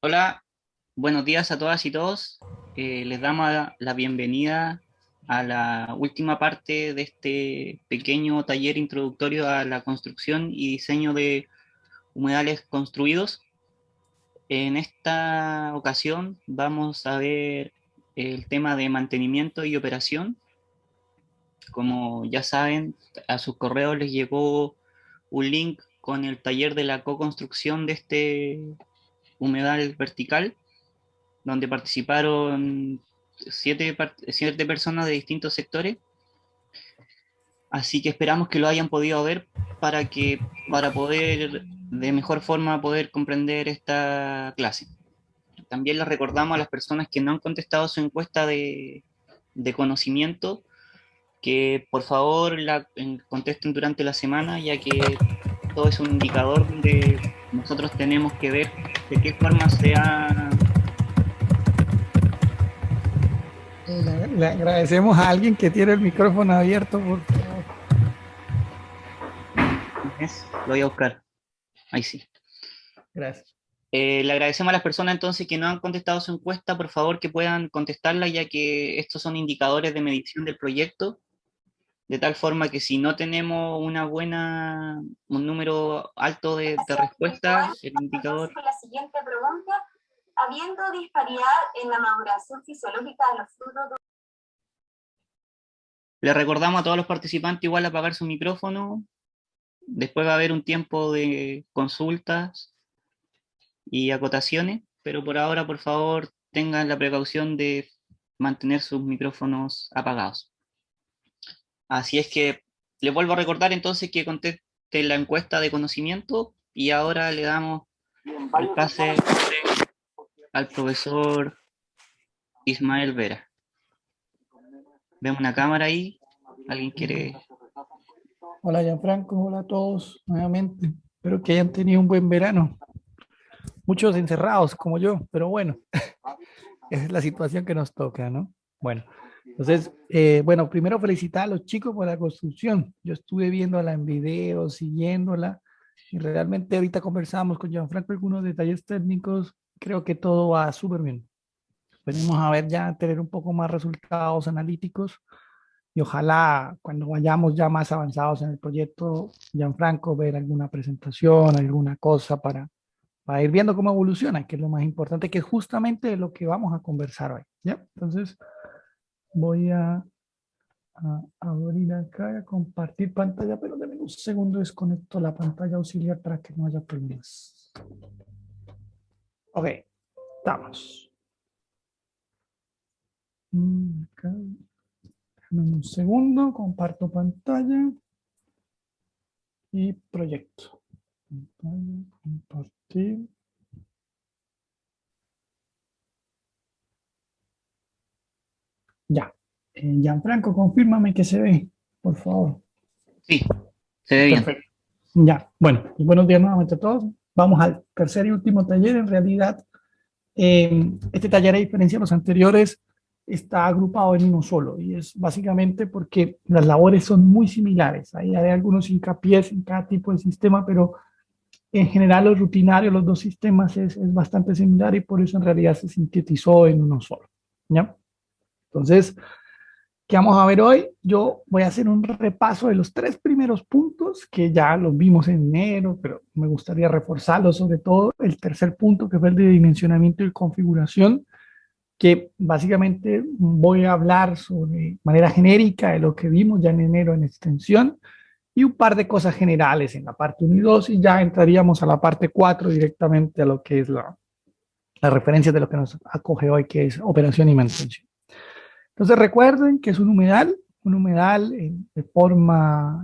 Hola, buenos días a todas y todos. Les damos la bienvenida a la última parte de este pequeño taller introductorio a la construcción y diseño de humedales construidos. En esta ocasión vamos a ver el tema de mantenimiento y operación. Como ya saben, a sus correos les llegó un link con el taller de la co-construcción de este humedal vertical donde participaron siete personas de distintos sectores, así que esperamos que lo hayan podido ver para poder de mejor forma poder comprender esta clase. También les recordamos a las personas que no han contestado su encuesta de conocimiento que por favor contesten durante la semana, ya que todo es un indicador donde nosotros tenemos que ver de qué forma se ha... Le agradecemos a alguien que tiene el micrófono abierto, por favor. Lo voy a buscar. Ahí sí. Gracias. Le agradecemos a las personas entonces que no han contestado su encuesta, por favor que puedan contestarla, ya que estos son indicadores de medición del proyecto, de tal forma que si no tenemos un número alto de respuestas, el indicador... Entonces, con la siguiente pregunta, habiendo disparidad en la maduración fisiológica de los frutos. Le recordamos a todos los participantes igual apagar su micrófono, después va a haber un tiempo de consultas y acotaciones, pero por ahora, por favor, tengan la precaución de mantener sus micrófonos apagados. Así es que les vuelvo a recordar entonces que conteste la encuesta de conocimiento y ahora le damos el pase al profesor Ismael Vera. Vemos una cámara ahí. ¿Alguien quiere? Hola, Gianfranco, hola a todos nuevamente. Espero que hayan tenido un buen verano. Muchos encerrados como yo, pero bueno, esa es la situación que nos toca, ¿no? Bueno, entonces, bueno, primero felicitar a los chicos por la construcción. Yo estuve viéndola en video, siguiéndola, y realmente ahorita conversamos con Gianfranco algunos detalles técnicos. Creo que todo va súper bien. Venimos a ver ya, tener un poco más resultados analíticos y ojalá cuando vayamos ya más avanzados en el proyecto, Gianfranco, ver alguna presentación, alguna cosa para ir viendo cómo evoluciona, que es lo más importante, que es justamente lo que vamos a conversar hoy. ¿Ya? Entonces voy a abrir acá y a compartir pantalla, pero denme un segundo, desconecto la pantalla auxiliar para que no haya problemas. Ok, estamos. Acá. Dame un segundo, comparto pantalla y proyecto. Pantalla, compartir. Ya. Gianfranco, confírmame que se ve, por favor. Sí, se ve bien. Perfecto. Ya. Bueno, y buenos días nuevamente a todos. Vamos al tercer y último taller. En realidad, este taller, a diferencia de los anteriores, está agrupado en uno solo y es básicamente porque las labores son muy similares. Ahí hay algunos hincapiés en cada tipo de sistema, pero en general los rutinarios, los dos sistemas es bastante similar y por eso en realidad se sintetizó en uno solo. ¿Ya? Entonces, ¿qué vamos a ver hoy? Yo voy a hacer un repaso de los tres primeros puntos que ya los vimos en enero, pero me gustaría reforzarlos, sobre todo el tercer punto, que fue el de dimensionamiento y configuración, que básicamente voy a hablar sobre manera genérica de lo que vimos ya en enero en extensión y un par de cosas generales en la parte 1 y 2 y ya entraríamos a la parte 4 directamente a lo que es la referencia de lo que nos acoge hoy, que es operación y mantención. Entonces recuerden que es un humedal de forma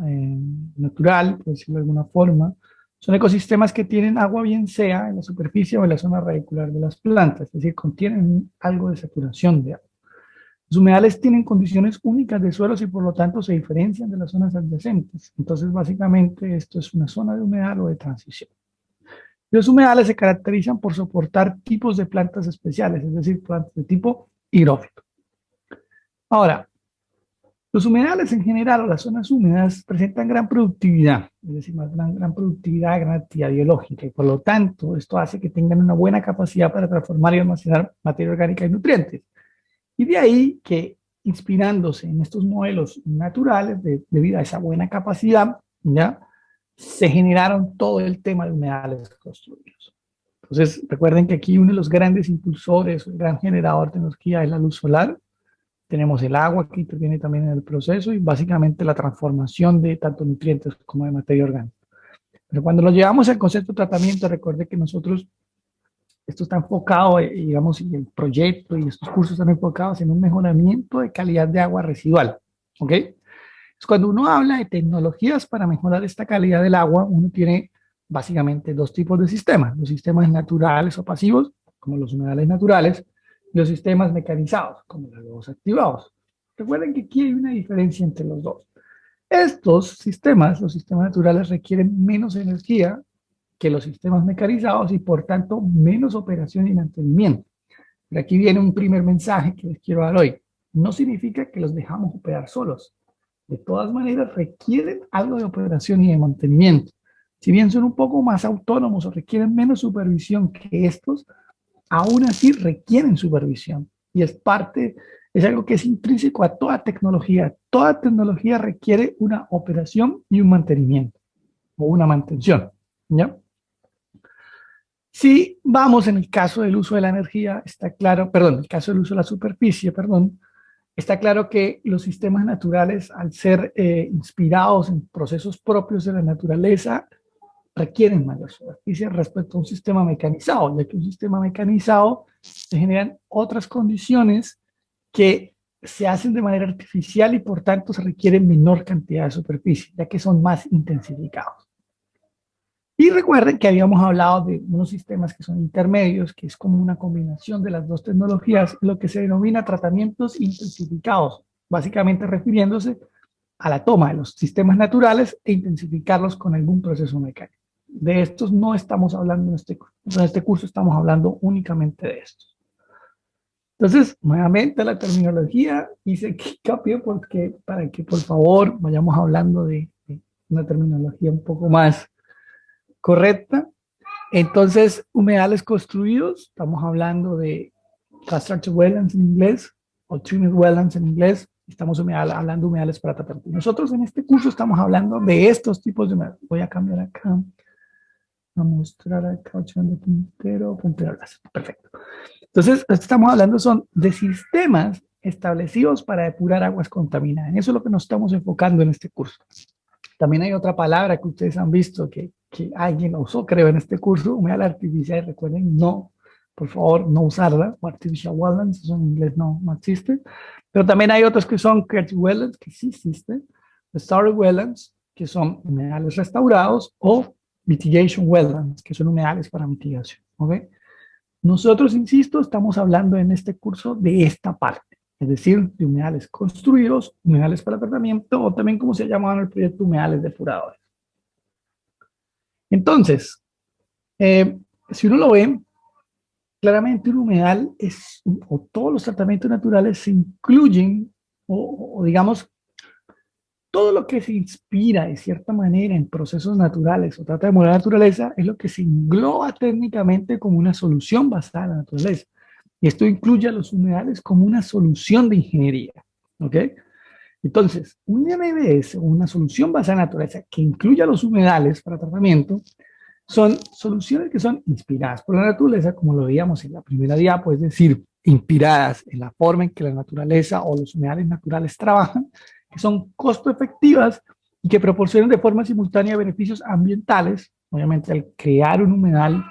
natural, por decirlo de alguna forma. Son ecosistemas que tienen agua bien sea en la superficie o en la zona radicular de las plantas, es decir, contienen algo de saturación de agua. Los humedales tienen condiciones únicas de suelos y por lo tanto se diferencian de las zonas adyacentes. Entonces, básicamente, esto es una zona de humedal o de transición. Los humedales se caracterizan por soportar tipos de plantas especiales, es decir, plantas de tipo hidrófilo. Ahora, Los humedales en general o las zonas húmedas presentan gran productividad, es decir, más gran productividad, gran actividad biológica, y por lo tanto esto hace que tengan una buena capacidad para transformar y almacenar materia orgánica y nutrientes. Y de ahí que, inspirándose en estos modelos naturales, debido a esa buena capacidad, ¿ya? Se generaron todo el tema de humedales construidos. Entonces, recuerden que aquí uno de los grandes impulsores, el gran generador de energía es la luz solar. Tenemos el agua que interviene también en el proceso y básicamente la transformación de tanto nutrientes como de materia orgánica. Pero cuando lo llevamos al concepto de tratamiento, recuerde que nosotros, esto está enfocado, digamos, y el proyecto y estos cursos están enfocados en un mejoramiento de calidad de agua residual, ¿ok? Es cuando uno habla de tecnologías para mejorar esta calidad del agua, uno tiene básicamente dos tipos de sistemas: los sistemas naturales o pasivos, como los humedales naturales, y los sistemas mecanizados, como los huevos activados. Recuerden que aquí hay una diferencia entre los dos. Estos sistemas, los sistemas naturales, requieren menos energía que los sistemas mecanizados y por tanto menos operación y mantenimiento. Pero aquí viene un primer mensaje que les quiero dar hoy. No significa que los dejamos operar solos. De todas maneras requieren algo de operación y de mantenimiento. Si bien son un poco más autónomos o requieren menos supervisión que estos, aún así requieren supervisión. Y es algo que es intrínseco a toda tecnología. Toda tecnología requiere una operación y un mantenimiento, o una mantención, ¿ya? Si vamos en el caso del uso de la energía, está claro, perdón, en el caso del uso de la superficie, perdón, está claro que los sistemas naturales, al ser inspirados en procesos propios de la naturaleza, requieren mayor superficie respecto a un sistema mecanizado, ya que un sistema mecanizado se generan otras condiciones que se hacen de manera artificial y por tanto se requiere menor cantidad de superficie, ya que son más intensificados. Y recuerden que habíamos hablado de unos sistemas que son intermedios, que es como una combinación de las dos tecnologías, lo que se denomina tratamientos intensificados, básicamente refiriéndose a la toma de los sistemas naturales e intensificarlos con algún proceso mecánico. De estos no estamos hablando en este curso, estamos hablando únicamente de estos. Entonces, nuevamente la terminología, hice hincapié porque para que por favor vayamos hablando de una terminología un poco más correcta. Entonces, humedales construidos, estamos hablando de constructed wetlands en inglés o treated wetlands en inglés. Estamos hablando de humedales para tratar. Nosotros en este curso estamos hablando de estos tipos de humedales. Voy a cambiar acá, a mostrar acá, puntero, perfecto. Entonces, estamos hablando son de sistemas establecidos para depurar aguas contaminadas. En eso es lo que nos estamos enfocando en este curso. También hay otra palabra que ustedes han visto que alguien usó, creo, en este curso, humedal artificial. Recuerden, no, por favor, no usarla. Artificial wetlands, eso en inglés no existe. Pero también hay otros que son created wetlands, que sí existen. Restored wetlands, que son humedales restaurados, o mitigation wetlands, que son humedales para mitigación. ¿Ok? Nosotros, insisto, estamos hablando en este curso de esta parte, es decir, de humedales construidos, humedales para tratamiento, o también como se llamaban en el proyecto, humedales depuradores. Entonces, si uno lo ve, claramente un humedal o todos los tratamientos naturales se incluyen, o digamos, todo lo que se inspira de cierta manera en procesos naturales o trata de modelar la naturaleza es lo que se engloba técnicamente como una solución basada en la naturaleza. Y esto incluye a los humedales como una solución de ingeniería. ¿Ok? Entonces, un MBS o una solución basada en la naturaleza que incluya los humedales para tratamiento son soluciones que son inspiradas por la naturaleza, como lo veíamos en la primera diapo, es decir, inspiradas en la forma en que la naturaleza o los humedales naturales trabajan, que son costo efectivas y que proporcionan de forma simultánea beneficios ambientales. Obviamente, al crear un humedal,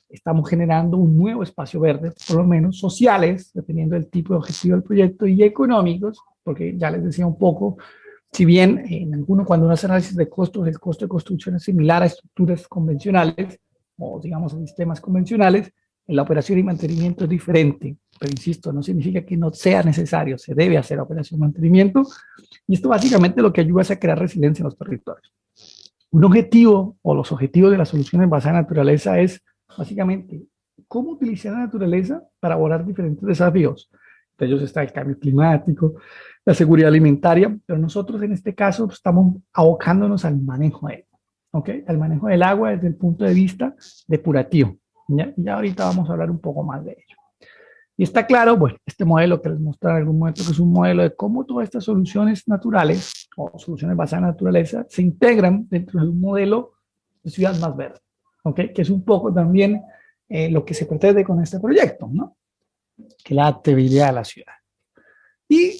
estamos generando un nuevo espacio verde, por lo menos sociales, dependiendo del tipo de objetivo del proyecto, y económicos, porque ya les decía un poco, si bien en algunos, cuando uno hace análisis de costos, el costo de construcción es similar a estructuras convencionales, o digamos a sistemas convencionales, en la operación y mantenimiento es diferente. Pero insisto, no significa que no sea necesario, se debe hacer operación y mantenimiento, y esto básicamente lo que ayuda es a crear resiliencia en los territorios. Un objetivo, o los objetivos de las soluciones basadas en naturaleza es básicamente cómo utilizar la naturaleza para abordar diferentes desafíos. Entre ellos está el cambio climático, la seguridad alimentaria, pero nosotros en este caso pues, estamos abocándonos al manejo de agua, ¿ok? Al manejo del agua desde el punto de vista depurativo, ¿ya? Y ya ahorita vamos a hablar un poco más de ello. Y está claro, bueno, este modelo que les mostré en algún momento, que es un modelo de cómo todas estas soluciones naturales o soluciones basadas en naturaleza se integran dentro de un modelo de ciudad más verde, ¿ok? Que es un poco también lo que se pretende con este proyecto, ¿no? Que la adaptabilidad a la ciudad. Y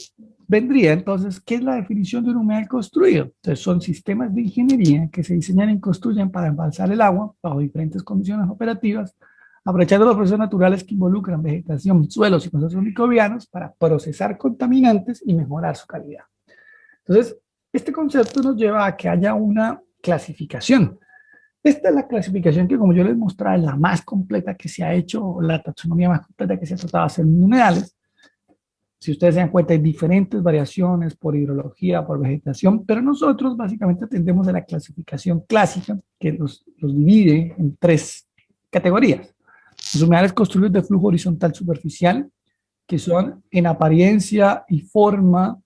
vendría entonces, ¿qué es la definición de un humedal construido? Entonces son sistemas de ingeniería que se diseñan y construyen para embalsar el agua bajo diferentes condiciones operativas, aprovechando los procesos naturales que involucran vegetación, suelos y procesos microbianos para procesar contaminantes y mejorar su calidad. Entonces, este concepto nos lleva a que haya una clasificación. Esta es la clasificación que, como yo les mostraba, es la más completa que se ha hecho, la taxonomía más completa que se ha tratado de hacer en humedales. Si ustedes se dan cuenta, hay diferentes variaciones por hidrología, por vegetación, pero nosotros básicamente atendemos a la clasificación clásica que los divide en 3 categorías. Los humedales construidos de flujo horizontal superficial, que son en apariencia y forma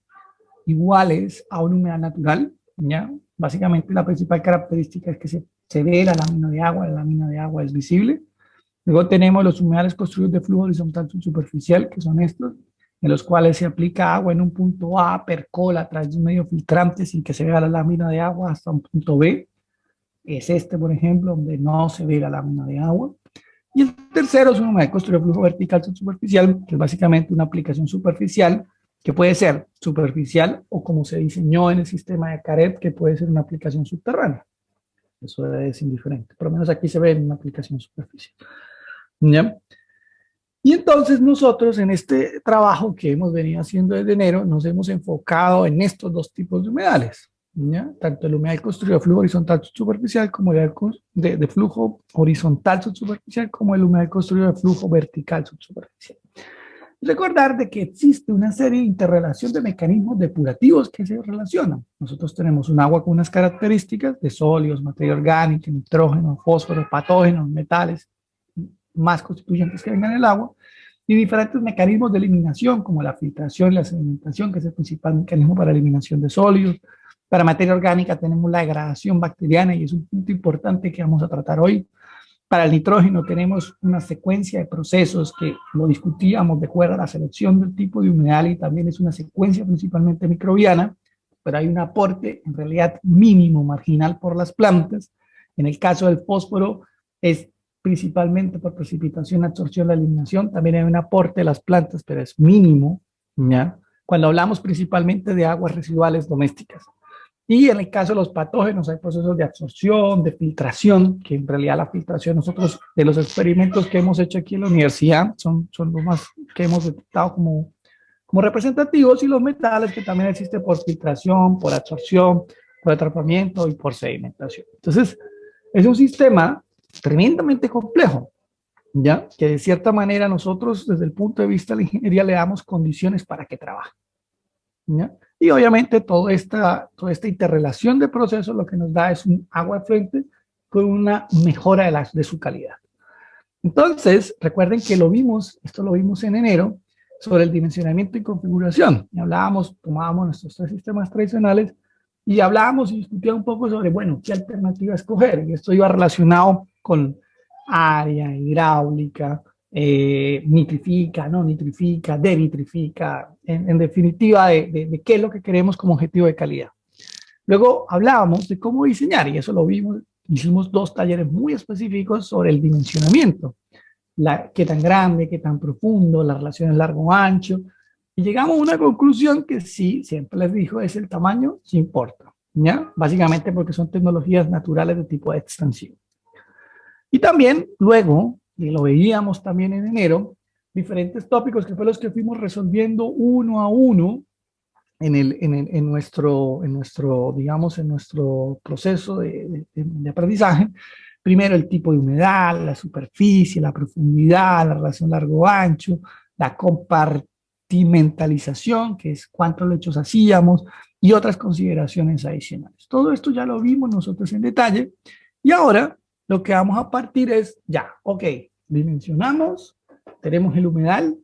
iguales a un humedal natural, ¿ya? Básicamente la principal característica es que se ve la lámina de agua es visible. Luego tenemos los humedales construidos de flujo horizontal superficial, que son estos, en los cuales se aplica agua en un punto A, percola a través de un medio filtrante sin que se vea la lámina de agua hasta un punto B. Es este, por ejemplo, donde no se ve la lámina de agua. Y el tercero es un humedal construido de flujo vertical superficial, que es básicamente una aplicación superficial, que puede ser superficial o como se diseñó en el sistema de Caret, que puede ser una aplicación subterránea. Eso es indiferente. Por lo menos aquí se ve en una aplicación superficial. ¿Ya? Y entonces nosotros en este trabajo que hemos venido haciendo desde enero nos hemos enfocado en estos 2 tipos de humedales, ¿ya? Tanto el humedal construido de flujo horizontal superficial como el de flujo horizontal superficial como el humedal construido de flujo vertical superficial. Recordar de que existe una serie de interrelación de mecanismos depurativos que se relacionan. Nosotros tenemos un agua con unas características de sólidos, materia orgánica, nitrógeno, fósforo, patógenos, metales, más constituyentes que vengan en el agua, y diferentes mecanismos de eliminación, como la filtración y la sedimentación, que es el principal mecanismo para eliminación de sólidos. Para materia orgánica tenemos la degradación bacteriana, y es un punto importante que vamos a tratar hoy. Para el nitrógeno tenemos una secuencia de procesos que lo discutíamos de acuerdo a la selección del tipo de humedal, y también es una secuencia principalmente microbiana, pero hay un aporte en realidad mínimo, marginal por las plantas. En el caso del fósforo es principalmente por precipitación, absorción, la eliminación. También hay un aporte de las plantas, pero es mínimo, ¿ya? Cuando hablamos principalmente de aguas residuales domésticas. Y en el caso de los patógenos hay procesos de absorción, de filtración, que en realidad la filtración, nosotros de los experimentos que hemos hecho aquí en la universidad, son los más que hemos detectado como representativos, y los metales, que también existe por filtración, por absorción, por atrapamiento y por sedimentación. Entonces, es un sistema tremendamente complejo, ¿ya? Que de cierta manera nosotros desde el punto de vista de la ingeniería le damos condiciones para que trabaje, ¿ya? Y obviamente toda esta interrelación de procesos lo que nos da es un agua efluente con una mejora de su calidad. Entonces, recuerden que esto lo vimos en enero, sobre el dimensionamiento y configuración. Y tomábamos nuestros 3 sistemas tradicionales y hablábamos y discutíamos un poco sobre, bueno, qué alternativa escoger. Y esto iba relacionado con área, hidráulica, nitrifica, no nitrifica, denitrifica, en definitiva de qué es lo que queremos como objetivo de calidad. Luego hablábamos de cómo diseñar, y eso lo vimos, hicimos 2 talleres muy específicos sobre el dimensionamiento, qué tan grande, qué tan profundo, las relaciones largo-ancho, y llegamos a una conclusión que sí, siempre les digo, es el tamaño, sí importa, ¿ya? Básicamente porque son tecnologías naturales de tipo de extensión. Y también luego, y lo veíamos también en enero, diferentes tópicos que fue los que fuimos resolviendo uno a uno en nuestro proceso de aprendizaje. Primero el tipo de humedad, la superficie, la profundidad, la relación largo-ancho, la compartimentalización, que es cuántos lechos hacíamos, y otras consideraciones adicionales. Todo esto ya lo vimos nosotros en detalle, y ahora lo que vamos a partir es, ya, ok, dimensionamos, tenemos el humedal,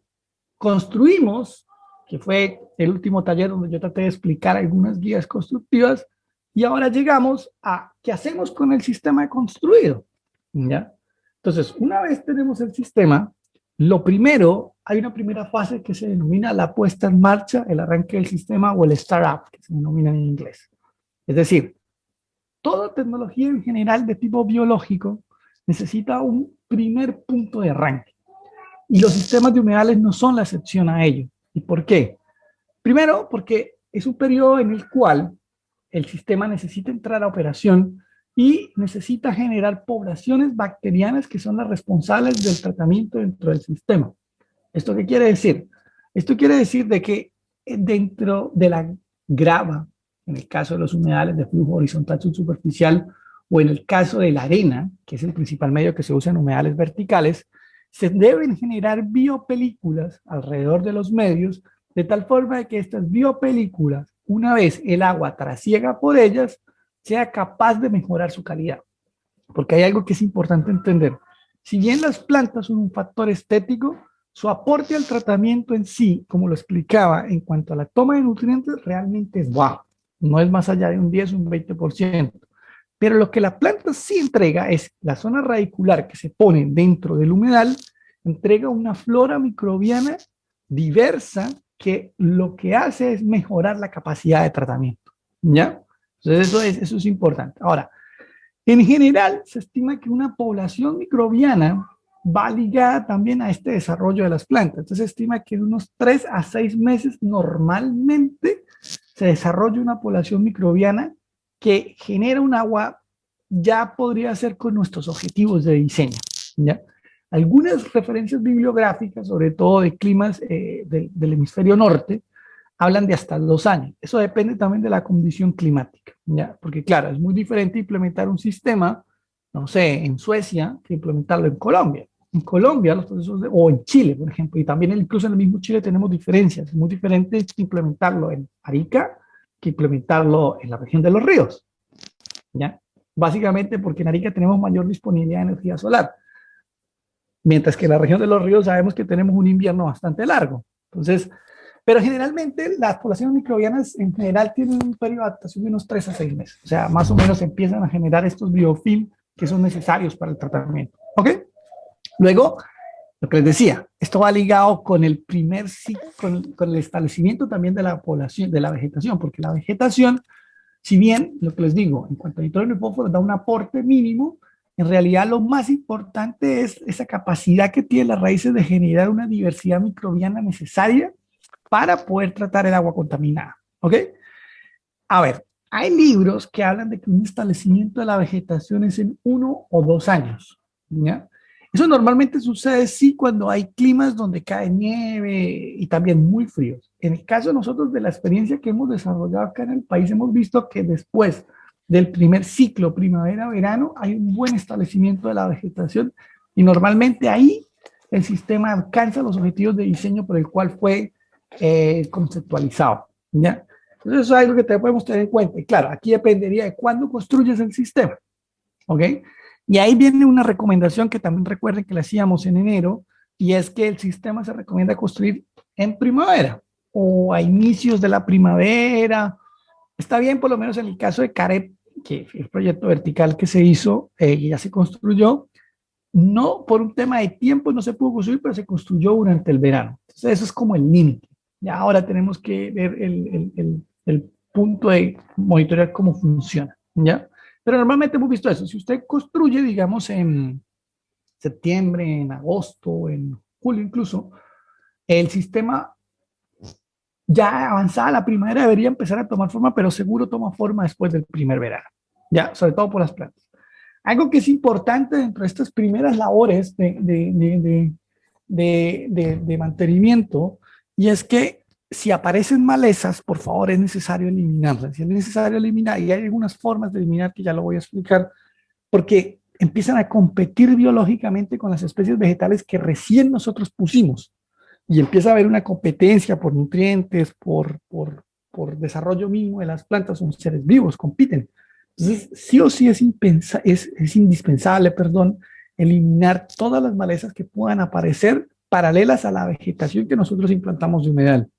Construimos, que fue el último taller donde yo traté de explicar algunas guías constructivas, y ahora llegamos a qué hacemos con el sistema construido, ¿ya? Entonces, una vez tenemos el sistema, lo primero, hay una primera fase que se denomina la puesta en marcha, el arranque del sistema o el startup, que se denomina en inglés. Es decir, toda tecnología en general de tipo biológico necesita un primer punto de arranque. Y los sistemas de humedales no son la excepción a ello. ¿Y por qué? Primero, porque es un periodo en el cual el sistema necesita entrar a operación y necesita generar poblaciones bacterianas que son las responsables del tratamiento dentro del sistema. ¿Esto qué quiere decir? Esto quiere decir de que dentro de la grava, en el caso de los humedales de flujo horizontal subsuperficial, o en el caso de la arena, que es el principal medio que se usa en humedales verticales, se deben generar biopelículas alrededor de los medios, de tal forma que estas biopelículas, una vez el agua trasiega por ellas, sea capaz de mejorar su calidad. Porque hay algo que es importante entender. Si bien las plantas son un factor estético, su aporte al tratamiento en sí, como lo explicaba, en cuanto a la toma de nutrientes, realmente es bajo. No es más allá de un 10 o un 20%. Pero lo que la planta sí entrega es la zona radicular que se pone dentro del humedal, entrega una flora microbiana diversa que lo que hace es mejorar la capacidad de tratamiento. ¿Ya? Entonces eso es importante. Ahora, en general se estima que una población microbiana va ligada también a este desarrollo de las plantas. Entonces se estima que en unos 3 a 6 meses normalmente se desarrolla una población microbiana que genera un agua, ya podría ser con nuestros objetivos de diseño, ¿ya? Algunas referencias bibliográficas, sobre todo de climas del hemisferio norte, hablan de hasta 2 años. Eso depende también de la condición climática, ¿ya? Porque claro, es muy diferente implementar un sistema, no sé, en Suecia, que implementarlo en Colombia. En Colombia, los procesos o en Chile, por ejemplo, y también incluso en el mismo Chile tenemos diferencias. Es muy diferente implementarlo en Arica que implementarlo en la región de los ríos, ¿ya? Básicamente porque en Arica tenemos mayor disponibilidad de energía solar, mientras que en la región de los ríos sabemos que tenemos un invierno bastante largo. Entonces, pero generalmente las poblaciones microbianas en general tienen un periodo de adaptación de unos 3 a 6 meses. O sea, más o menos empiezan a generar estos biofilms que son necesarios para el tratamiento. ¿Ok? Luego, lo que les decía, esto va ligado con el primer ciclo, con el establecimiento también de la población, de la vegetación, porque la vegetación, si bien, lo que les digo, en cuanto a nitrógeno y fósforo da un aporte mínimo, en realidad lo más importante es esa capacidad que tienen las raíces de generar una diversidad microbiana necesaria para poder tratar el agua contaminada. ¿Ok? A ver, hay libros que hablan de que un establecimiento de la vegetación es en 1 o 2 años. ¿Ya? Eso normalmente sucede sí cuando hay climas donde cae nieve y también muy fríos. En el caso de nosotros, de la experiencia que hemos desarrollado acá en el país, hemos visto que después del primer ciclo primavera-verano hay un buen establecimiento de la vegetación y normalmente ahí el sistema alcanza los objetivos de diseño por el cual fue conceptualizado, ¿ya? Entonces eso es algo que podemos tener en cuenta. Y claro, aquí dependería de cuándo construyes el sistema, ¿ok? Y ahí viene una recomendación que también recuerden que la hacíamos en enero, y es que el sistema se recomienda construir en primavera o a inicios de la primavera. Está bien, por lo menos en el caso de Carep, que el proyecto vertical que se hizo y ya se construyó, no por un tema de tiempo no se pudo construir, pero se construyó durante el verano. Entonces eso es como el límite. Ya ahora tenemos que ver el punto de monitorear cómo funciona, ¿ya? Pero normalmente hemos visto eso. Si usted construye, digamos, en septiembre, en agosto, en julio incluso, el sistema ya avanzada la primavera debería empezar a tomar forma, pero seguro toma forma después del primer verano, ya, sobre todo por las plantas. Algo que es importante dentro de estas primeras labores de mantenimiento, y es que si aparecen malezas, por favor es necesario eliminarlas. Si es necesario eliminar, y hay algunas formas de eliminar que ya lo voy a explicar, porque empiezan a competir biológicamente con las especies vegetales que recién nosotros pusimos. Y empieza a haber una competencia por nutrientes, por desarrollo mismo de las plantas, son seres vivos, compiten. Entonces, sí o sí es indispensable, eliminar todas las malezas que puedan aparecer paralelas a la vegetación que nosotros implantamos de humedal.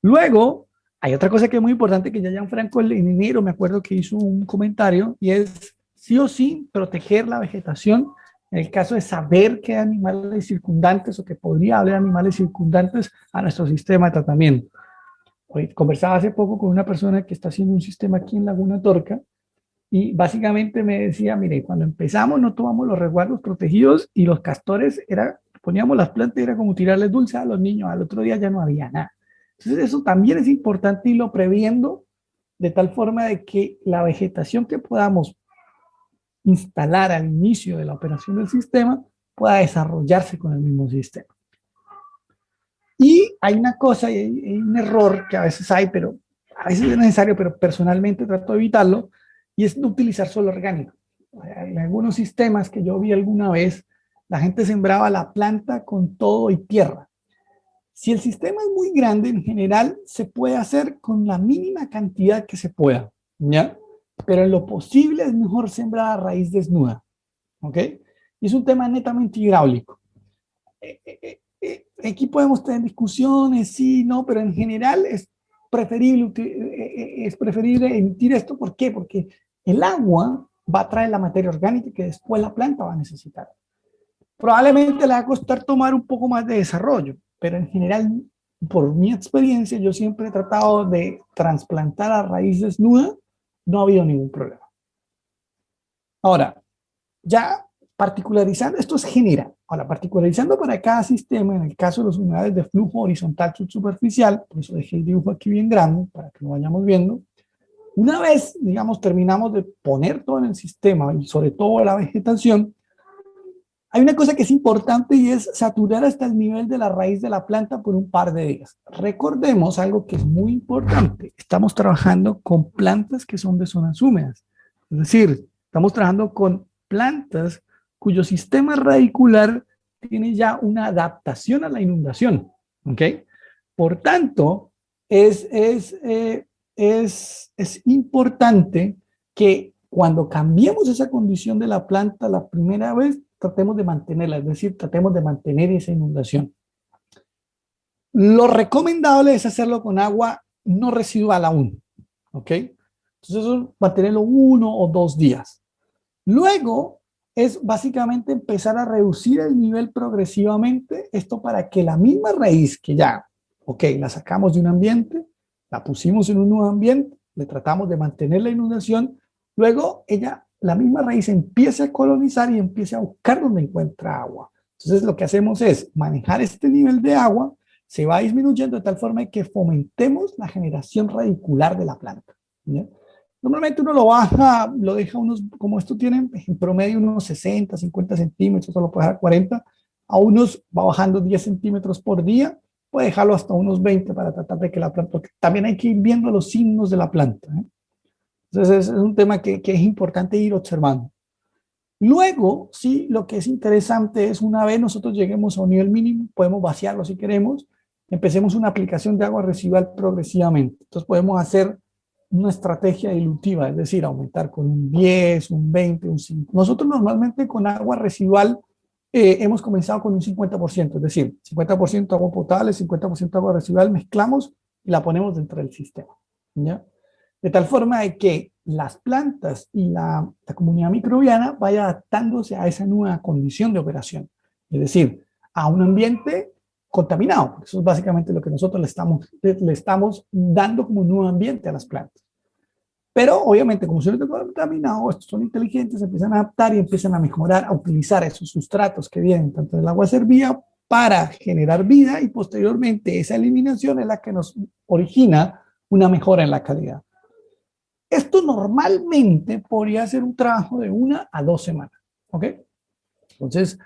Luego, hay otra cosa que es muy importante, que ya Gianfranco en enero me acuerdo que hizo un comentario, y es sí o sí proteger la vegetación en el caso de saber que hay animales circundantes o que podría haber animales circundantes a nuestro sistema de tratamiento. Hoy conversaba hace poco con una persona que está haciendo un sistema aquí en Laguna Torca, y básicamente me decía, mire, cuando empezamos no tomamos los resguardos protegidos y los castores, poníamos las plantas y era como tirarles dulce a los niños, al otro día ya no había nada. Entonces eso también es importante irlo previendo de tal forma de que la vegetación que podamos instalar al inicio de la operación del sistema pueda desarrollarse con el mismo sistema. Y hay una cosa, y hay un error que a veces hay, pero a veces es necesario, pero personalmente trato de evitarlo, y es no utilizar suelo orgánico. En algunos sistemas que yo vi alguna vez, la gente sembraba la planta con todo y tierra. Si el sistema es muy grande, en general se puede hacer con la mínima cantidad que se pueda, ¿ya? Pero en lo posible es mejor sembrar a raíz desnuda, ¿ok? Y es un tema netamente hidráulico. Aquí podemos tener discusiones, sí, no, pero en general es preferible emitir esto. ¿Por qué? Porque el agua va a traer la materia orgánica que después la planta va a necesitar. Probablemente le va a costar tomar un poco más de desarrollo, pero en general, por mi experiencia, yo siempre he tratado de trasplantar a raíz desnuda, no ha habido ningún problema. Ahora, ya particularizando, esto es general. Ahora, particularizando para cada sistema, en el caso de las unidades de flujo horizontal subsuperficial, por eso dejé el dibujo aquí bien grande, para que lo vayamos viendo. Una vez, digamos, terminamos de poner todo en el sistema, y sobre todo la vegetación, hay una cosa que es importante, y es saturar hasta el nivel de la raíz de la planta por un par de días. Recordemos algo que es muy importante. Estamos trabajando con plantas que son de zonas húmedas. Es decir, estamos trabajando con plantas cuyo sistema radicular tiene ya una adaptación a la inundación. ¿Ok? Por tanto, es importante que cuando cambiemos esa condición de la planta la primera vez, tratemos de mantenerla, es decir, tratemos de mantener esa inundación. Lo recomendable es hacerlo con agua no residual aún, ¿ok? Entonces eso, mantenerlo 1 o 2 días. Luego es básicamente empezar a reducir el nivel progresivamente, esto para que la misma raíz que ya, ok, la sacamos de un ambiente, la pusimos en un nuevo ambiente, le tratamos de mantener la inundación, luego ella, la misma raíz, empieza a colonizar y empieza a buscar donde encuentra agua. Entonces lo que hacemos es manejar este nivel de agua, se va disminuyendo de tal forma que fomentemos la generación radicular de la planta, ¿ya? Normalmente uno lo baja, lo deja unos, como esto tiene en promedio unos 60, 50 centímetros, solo puede dejar 40, a unos va bajando 10 centímetros por día, puede dejarlo hasta unos 20 para tratar de que la planta, porque también hay que ir viendo los signos de la planta, ¿eh? Entonces es un tema que es importante ir observando. Luego, sí, lo que es interesante es una vez nosotros lleguemos a un nivel mínimo, podemos vaciarlo si queremos, empecemos una aplicación de agua residual progresivamente. Entonces podemos hacer una estrategia dilutiva, es decir, aumentar con un 10, un 20, un 5. Nosotros normalmente con agua residual hemos comenzado con un 50%, es decir, 50% agua potable, 50% agua residual, mezclamos y la ponemos dentro del sistema, ¿ya? De tal forma de que las plantas y la comunidad microbiana vaya adaptándose a esa nueva condición de operación, es decir, a un ambiente contaminado, porque eso es básicamente lo que nosotros le estamos dando como un nuevo ambiente a las plantas. Pero obviamente, como son contaminados, estos son inteligentes, se empiezan a adaptar y empiezan a mejorar, a utilizar esos sustratos que vienen tanto del agua servida para generar vida, y posteriormente esa eliminación es la que nos origina una mejora en la calidad. Esto normalmente podría ser un trabajo de 1 a 2 semanas, ¿ok? Entonces,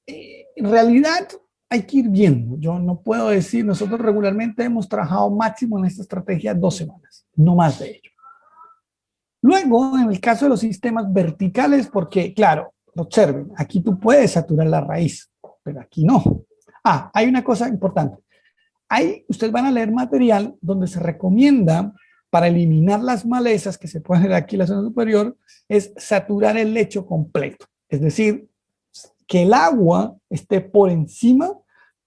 en realidad hay que ir viendo. Yo no puedo decir, nosotros regularmente hemos trabajado máximo en esta estrategia 2 semanas, no más de ello. Luego, en el caso de los sistemas verticales, porque claro, observen, aquí tú puedes saturar la raíz, pero aquí no. Hay una cosa importante. Ahí ustedes van a leer material donde se recomienda, para eliminar las malezas que se pueden ver aquí en la zona superior, es saturar el lecho completo. Es decir, que el agua esté por encima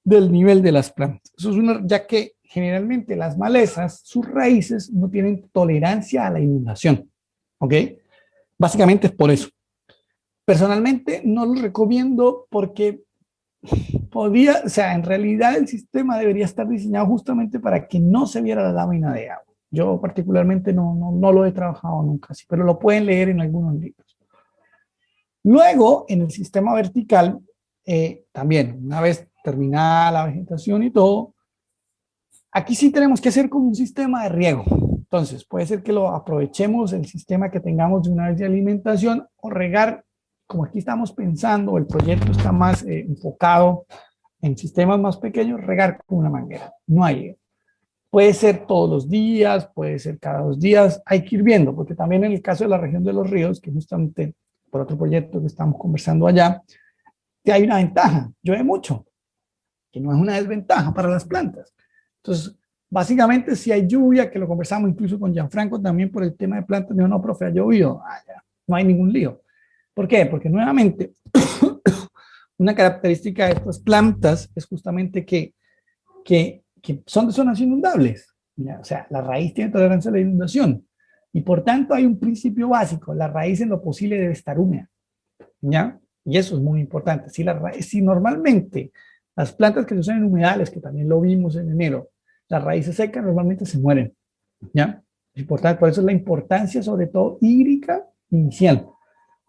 del nivel de las plantas. Eso es ya que generalmente las malezas, sus raíces no tienen tolerancia a la inundación, ¿ok? Básicamente es por eso. Personalmente no lo recomiendo porque o sea, en realidad el sistema debería estar diseñado justamente para que no se viera la lámina de agua. Yo particularmente no lo he trabajado nunca así, pero lo pueden leer en algunos libros. Luego, en el sistema vertical, también, una vez terminada la vegetación y todo, aquí sí tenemos que hacer como un sistema de riego. Entonces, puede ser que lo aprovechemos el sistema que tengamos de una vez de alimentación o regar, como aquí estamos pensando, el proyecto está más enfocado en sistemas más pequeños, regar con una manguera. No hay. Puede ser todos los días, puede ser cada 2 días, hay que ir viendo, porque también en el caso de la región de los ríos, que justamente por otro proyecto que estamos conversando allá, que hay una ventaja, llueve mucho, que no es una desventaja para las plantas. Entonces, básicamente, si hay lluvia, que lo conversamos incluso con Gianfranco también por el tema de plantas, dijo, no, profe, ha llovido, ya, no hay ningún lío. ¿Por qué? Porque nuevamente, una característica de estas plantas es justamente que son de zonas inundables. ¿Ya? O sea, la raíz tiene tolerancia a la inundación. Y por tanto hay un principio básico, la raíz en lo posible debe estar húmeda. ¿Ya? Y eso es muy importante. Si normalmente las plantas que se usan en humedales, que también lo vimos en enero, las raíces secas normalmente se mueren. ¿Ya? Es importante, por eso es la importancia sobre todo hídrica inicial.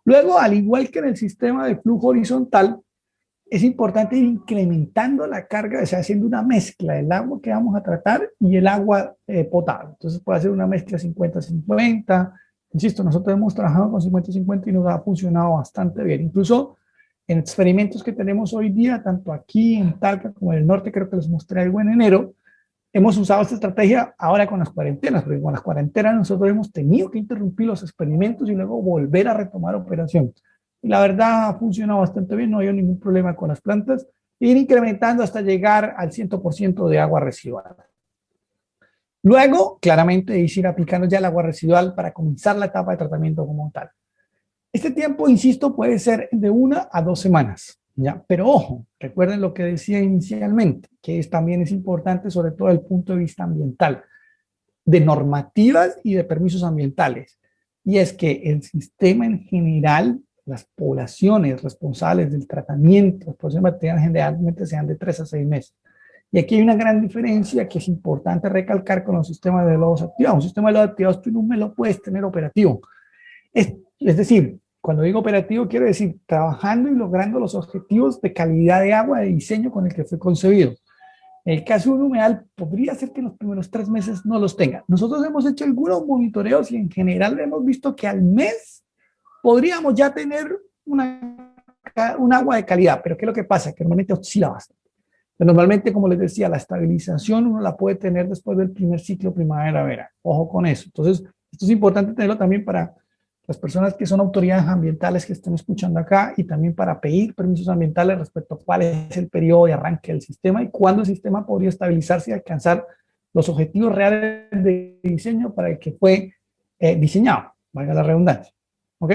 Luego, al igual que en el sistema de flujo horizontal, es importante ir incrementando la carga, o sea, haciendo una mezcla del agua que vamos a tratar y el agua potable. Entonces puede hacer una mezcla 50-50. Insisto, nosotros hemos trabajado con 50-50 y nos ha funcionado bastante bien. Incluso en experimentos que tenemos hoy día, tanto aquí en Talca como en el norte, creo que les mostré algo en enero, hemos usado esta estrategia ahora con las cuarentenas, porque con las cuarentenas nosotros hemos tenido que interrumpir los experimentos y luego volver a retomar operación. Y la verdad ha funcionado bastante bien, no hay ningún problema con las plantas, ir incrementando hasta llegar al 100% de agua residual. Luego, claramente, ir aplicando ya el agua residual para comenzar la etapa de tratamiento como tal. Este tiempo, insisto, puede ser de 1 a 2 semanas, ¿ya? Pero ojo, recuerden lo que decía inicialmente, que también es importante, sobre todo desde el punto de vista ambiental, de normativas y de permisos ambientales. Y es que el sistema en general, las poblaciones responsables del tratamiento, las poblaciones bacterianas generalmente sean de 3 a 6 meses. Y aquí hay una gran diferencia que es importante recalcar con los sistemas de lodos activados. Un sistema de lodos activados tú no me lo puedes tener operativo. Es decir, cuando digo operativo quiero decir trabajando y logrando los objetivos de calidad de agua de diseño con el que fue concebido. En el caso de un humedal, podría ser que en los primeros 3 meses no los tenga. Nosotros hemos hecho algunos monitoreos y en general hemos visto que al mes podríamos ya tener un agua de calidad. Pero ¿qué es lo que pasa? Que normalmente oscila bastante. Pero normalmente, como les decía, la estabilización uno la puede tener después del primer ciclo primavera-verano. Ojo con eso. Entonces, esto es importante tenerlo también para las personas que son autoridades ambientales que estén escuchando acá y también para pedir permisos ambientales respecto a cuál es el periodo de arranque del sistema y cuándo el sistema podría estabilizarse y alcanzar los objetivos reales de diseño para el que fue diseñado, valga la redundancia. ¿Ok?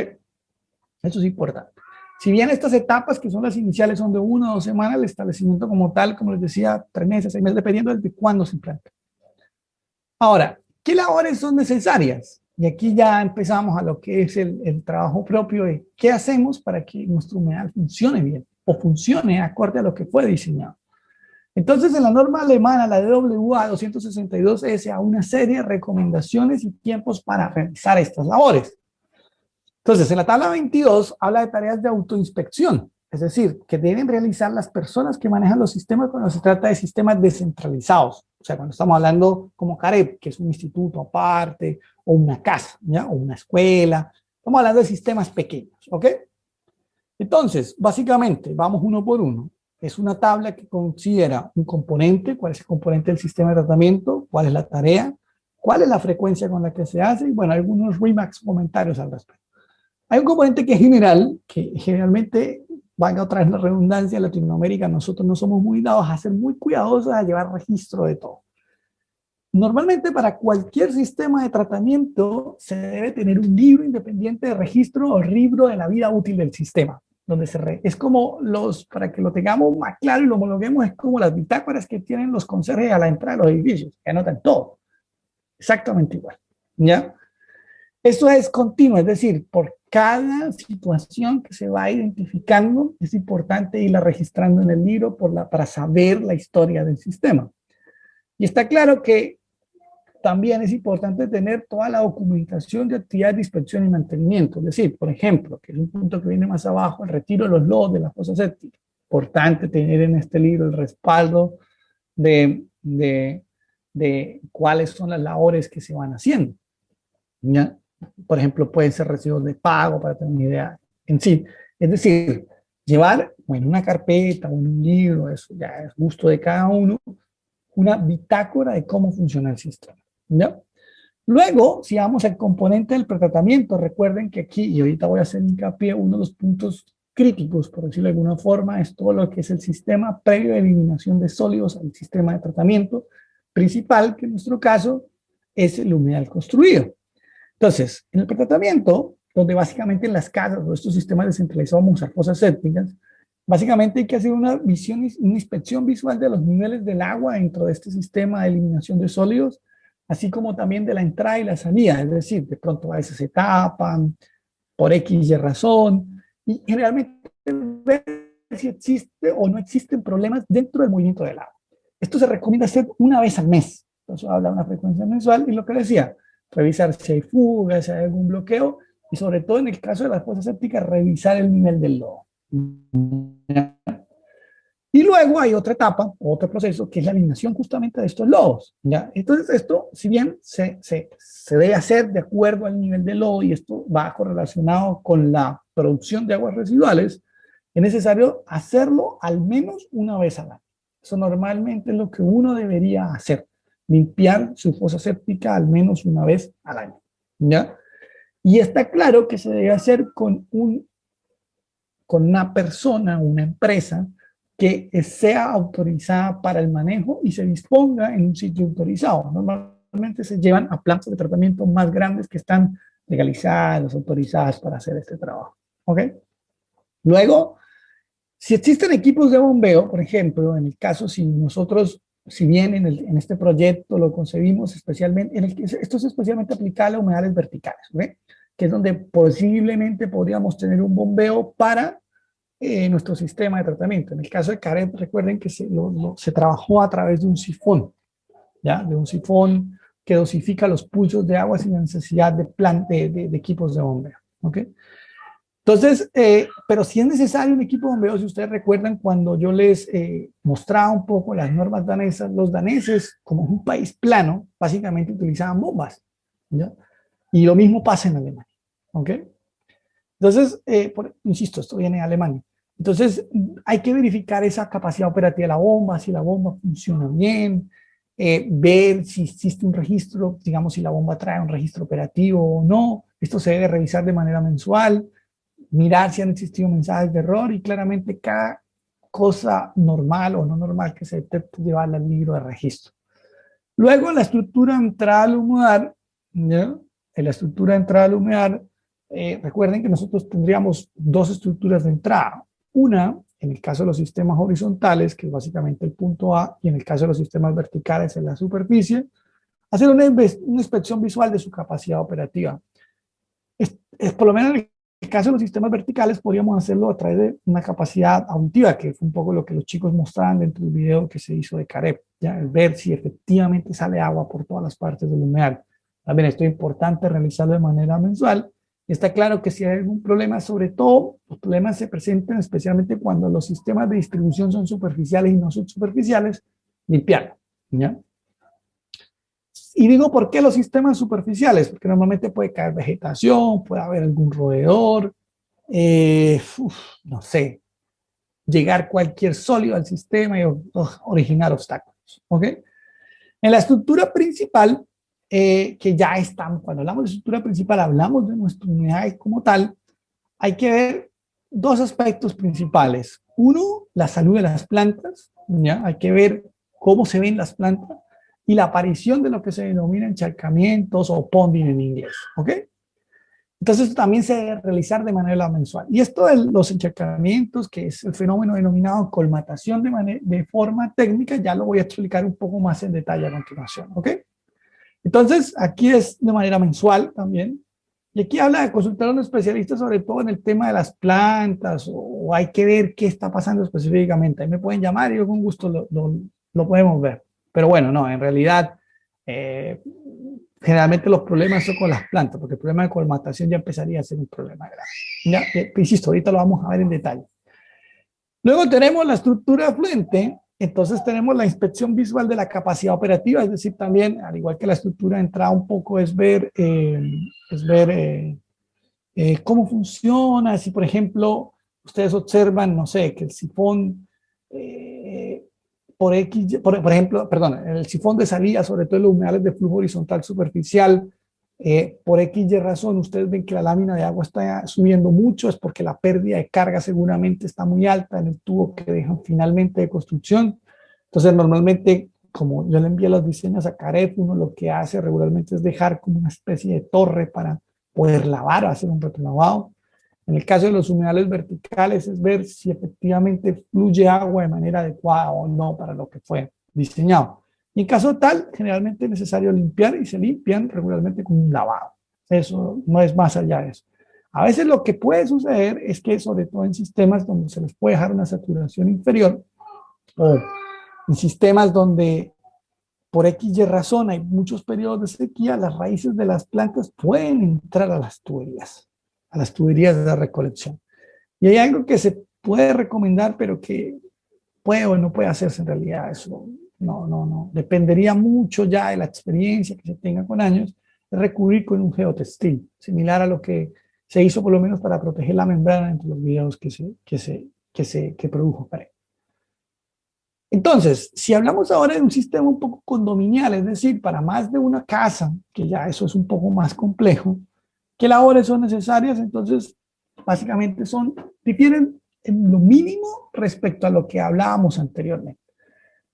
Eso es importante. Si bien estas etapas, que son las iniciales, son de 1 o 2 semanas, el establecimiento como tal, como les decía, 3 meses, 6 meses, dependiendo de cuándo se implanta. Ahora, ¿qué labores son necesarias? Y aquí ya empezamos a lo que es el trabajo propio de qué hacemos para que nuestro humedal funcione bien o funcione acorde a lo que fue diseñado. Entonces, en la norma alemana, la DWA 262S, a una serie de recomendaciones y tiempos para realizar estas labores. Entonces, en la tabla 22 habla de tareas de autoinspección, es decir, que deben realizar las personas que manejan los sistemas cuando se trata de sistemas descentralizados. O sea, cuando estamos hablando como CAREP, que es un instituto aparte, o una casa, ¿ya? O una escuela. Estamos hablando de sistemas pequeños, ¿ok? Entonces, básicamente, vamos uno por uno. Es una tabla que considera un componente, cuál es el componente del sistema de tratamiento, cuál es la tarea, cuál es la frecuencia con la que se hace, y bueno, algunos remarks, comentarios al respecto. Hay un componente que es general, que generalmente, valga otra vez la redundancia, en Latinoamérica nosotros no somos muy dados a ser muy cuidadosos a llevar registro de todo. Normalmente para cualquier sistema de tratamiento se debe tener un libro independiente de registro o libro de la vida útil del sistema. donde es como para que lo tengamos más claro y lo homologuemos, es como las bitácoras que tienen los conserjes a la entrada de los edificios, que anotan todo, exactamente igual, ¿ya? Esto es continuo, es decir, por cada situación que se va identificando, es importante irla registrando en el libro para saber la historia del sistema. Y está claro que también es importante tener toda la documentación de actividades de inspección y mantenimiento. Es decir, por ejemplo, que es un punto que viene más abajo, el retiro de los lodos de la fosa séptica. Importante tener en este libro el respaldo de cuáles son las labores que se van haciendo, ¿ya? Por ejemplo, pueden ser recibos de pago, para tener una idea en sí. Es decir, llevar en una carpeta o en un libro, eso ya es gusto de cada uno, una bitácora de cómo funciona el sistema, ¿ya? Luego, si vamos al componente del pretratamiento, recuerden que aquí, y ahorita voy a hacer hincapié, uno de los puntos críticos, por decirlo de alguna forma, es todo lo que es el sistema previo de eliminación de sólidos al sistema de tratamiento principal, que en nuestro caso es el humedal construido. Entonces, en el pretratamiento, donde básicamente en las casas o estos sistemas descentralizados vamos a usar fosas sépticas, básicamente hay que hacer una inspección visual de los niveles del agua dentro de este sistema de eliminación de sólidos, así como también de la entrada y la salida, es decir, de pronto a veces se tapan por X y razón, y generalmente ver si existe o no existen problemas dentro del movimiento del agua. Esto se recomienda hacer una vez al mes, entonces habla de una frecuencia mensual, y lo que decía, revisar si hay fugas, si hay algún bloqueo, y sobre todo en el caso de las fosas sépticas, revisar el nivel del lodo. Y luego hay otra etapa, otro proceso, que es la eliminación justamente de estos lodos, ¿ya? Entonces esto, si bien se debe hacer de acuerdo al nivel del lodo, y esto va correlacionado con la producción de aguas residuales, es necesario hacerlo al menos una vez al año. Eso normalmente es lo que uno debería hacer, limpiar su fosa séptica al menos una vez al año, ¿ya? Y está claro que se debe hacer con una persona, una empresa, que sea autorizada para el manejo y se disponga en un sitio autorizado. Normalmente se llevan a plantas de tratamiento más grandes que están legalizadas, autorizadas para hacer este trabajo. ¿Ok? Luego, si existen equipos de bombeo, por ejemplo, en el caso si nosotros, si bien en este proyecto lo concebimos especialmente, esto es especialmente aplicable a humedales verticales, ¿ok? Que es donde posiblemente podríamos tener un bombeo para nuestro sistema de tratamiento. En el caso de Caret, recuerden que se trabajó a través de un sifón, ¿ya? De un sifón que dosifica los pulsos de agua sin la necesidad de equipos de bombeo, ¿ok? Entonces, pero si es necesario un equipo de bombeo, si ustedes recuerdan cuando yo les mostraba un poco las normas danesas, los daneses, como un país plano, básicamente utilizaban bombas, ¿ya? Y lo mismo pasa en Alemania, ¿ok? Entonces, insisto, esto viene de Alemania. Entonces, hay que verificar esa capacidad operativa de la bomba, si la bomba funciona bien, ver si existe un registro, digamos, si la bomba trae un registro operativo o no. Esto se debe revisar de manera mensual, mirar si han existido mensajes de error y claramente cada cosa normal o no normal que se detecte llevarla al libro de registro. Luego, la estructura de entrada al humedal, ¿ya? En la estructura de entrada al humedal, recuerden que nosotros tendríamos dos estructuras de entrada. Una, en el caso de los sistemas horizontales, que es básicamente el punto A, y en el caso de los sistemas verticales, en la superficie, hacer una inspección visual de su capacidad operativa. Por lo menos en el caso de los sistemas verticales, podríamos hacerlo a través de una capacidad auditiva, que fue un poco lo que los chicos mostraban dentro del video que se hizo de Carep, ¿ya? El ver si efectivamente sale agua por todas las partes del humedal. También esto es importante realizarlo de manera mensual. Y está claro que si hay algún problema, sobre todo los problemas se presentan especialmente cuando los sistemas de distribución son superficiales y no subsuperficiales, limpiarlo, ¿ya? Y digo, ¿por qué los sistemas superficiales? Porque normalmente puede caer vegetación, puede haber algún roedor, no sé, llegar cualquier sólido al sistema y originar obstáculos, ¿ok? En la estructura principal, que ya estamos, cuando hablamos de estructura principal, hablamos de nuestra unidad como tal, hay que ver dos aspectos principales. Uno, la salud de las plantas, ¿ya? Hay que ver cómo se ven las plantas y la aparición de lo que se denomina encharcamientos o ponding en inglés, ¿ok? Entonces, esto también se debe realizar de manera mensual. Y esto de los encharcamientos, que es el fenómeno denominado colmatación de forma técnica, ya lo voy a explicar un poco más en detalle a continuación, ¿ok? Entonces, aquí es de manera mensual también. Y aquí habla de consultar a un especialista sobre todo en el tema de las plantas o hay que ver qué está pasando específicamente. Ahí me pueden llamar y yo con gusto lo podemos ver. Pero bueno, no, en realidad eh, generalmente los problemas son con las plantas, porque el problema de colmatación ya empezaría a ser un problema grave. Ya, insisto, ahorita lo vamos a ver en detalle. Luego tenemos la estructura fluente, entonces tenemos la inspección visual de la capacidad operativa, es decir, también, al igual que la estructura de entrada, un poco es ver cómo funciona, si por ejemplo ustedes observan, no sé, que el sifón por ejemplo, perdón, el sifón de salida, sobre todo en los humedales de flujo horizontal superficial, por X y razón, ustedes ven que la lámina de agua está subiendo mucho, es porque la pérdida de carga seguramente está muy alta en el tubo que dejan finalmente de construcción. Entonces, normalmente, como yo le envié los diseños a Caref, uno lo que hace regularmente es dejar como una especie de torre para poder lavar o hacer un retrolavado. En el caso de los humedales verticales es ver si efectivamente fluye agua de manera adecuada o no para lo que fue diseñado. Y en caso tal, generalmente es necesario limpiar y se limpian regularmente con un lavado. Eso no es más allá de eso. A veces lo que puede suceder es que, sobre todo en sistemas donde se les puede dejar una saturación inferior o en sistemas donde por X y razón hay muchos periodos de sequía, las raíces de las plantas pueden entrar a las tuberías de recolección. Y hay algo que se puede recomendar, pero que puede o no puede hacerse en realidad. Eso no. Dependería mucho ya de la experiencia que se tenga con años, de recurrir con un geotextil, similar a lo que se hizo por lo menos para proteger la membrana entre los videos que produjo Caref. Entonces, si hablamos ahora de un sistema un poco condominial, es decir, para más de una casa, que ya eso es un poco más complejo, ¿qué labores son necesarias? Entonces, básicamente difieren en lo mínimo respecto a lo que hablábamos anteriormente.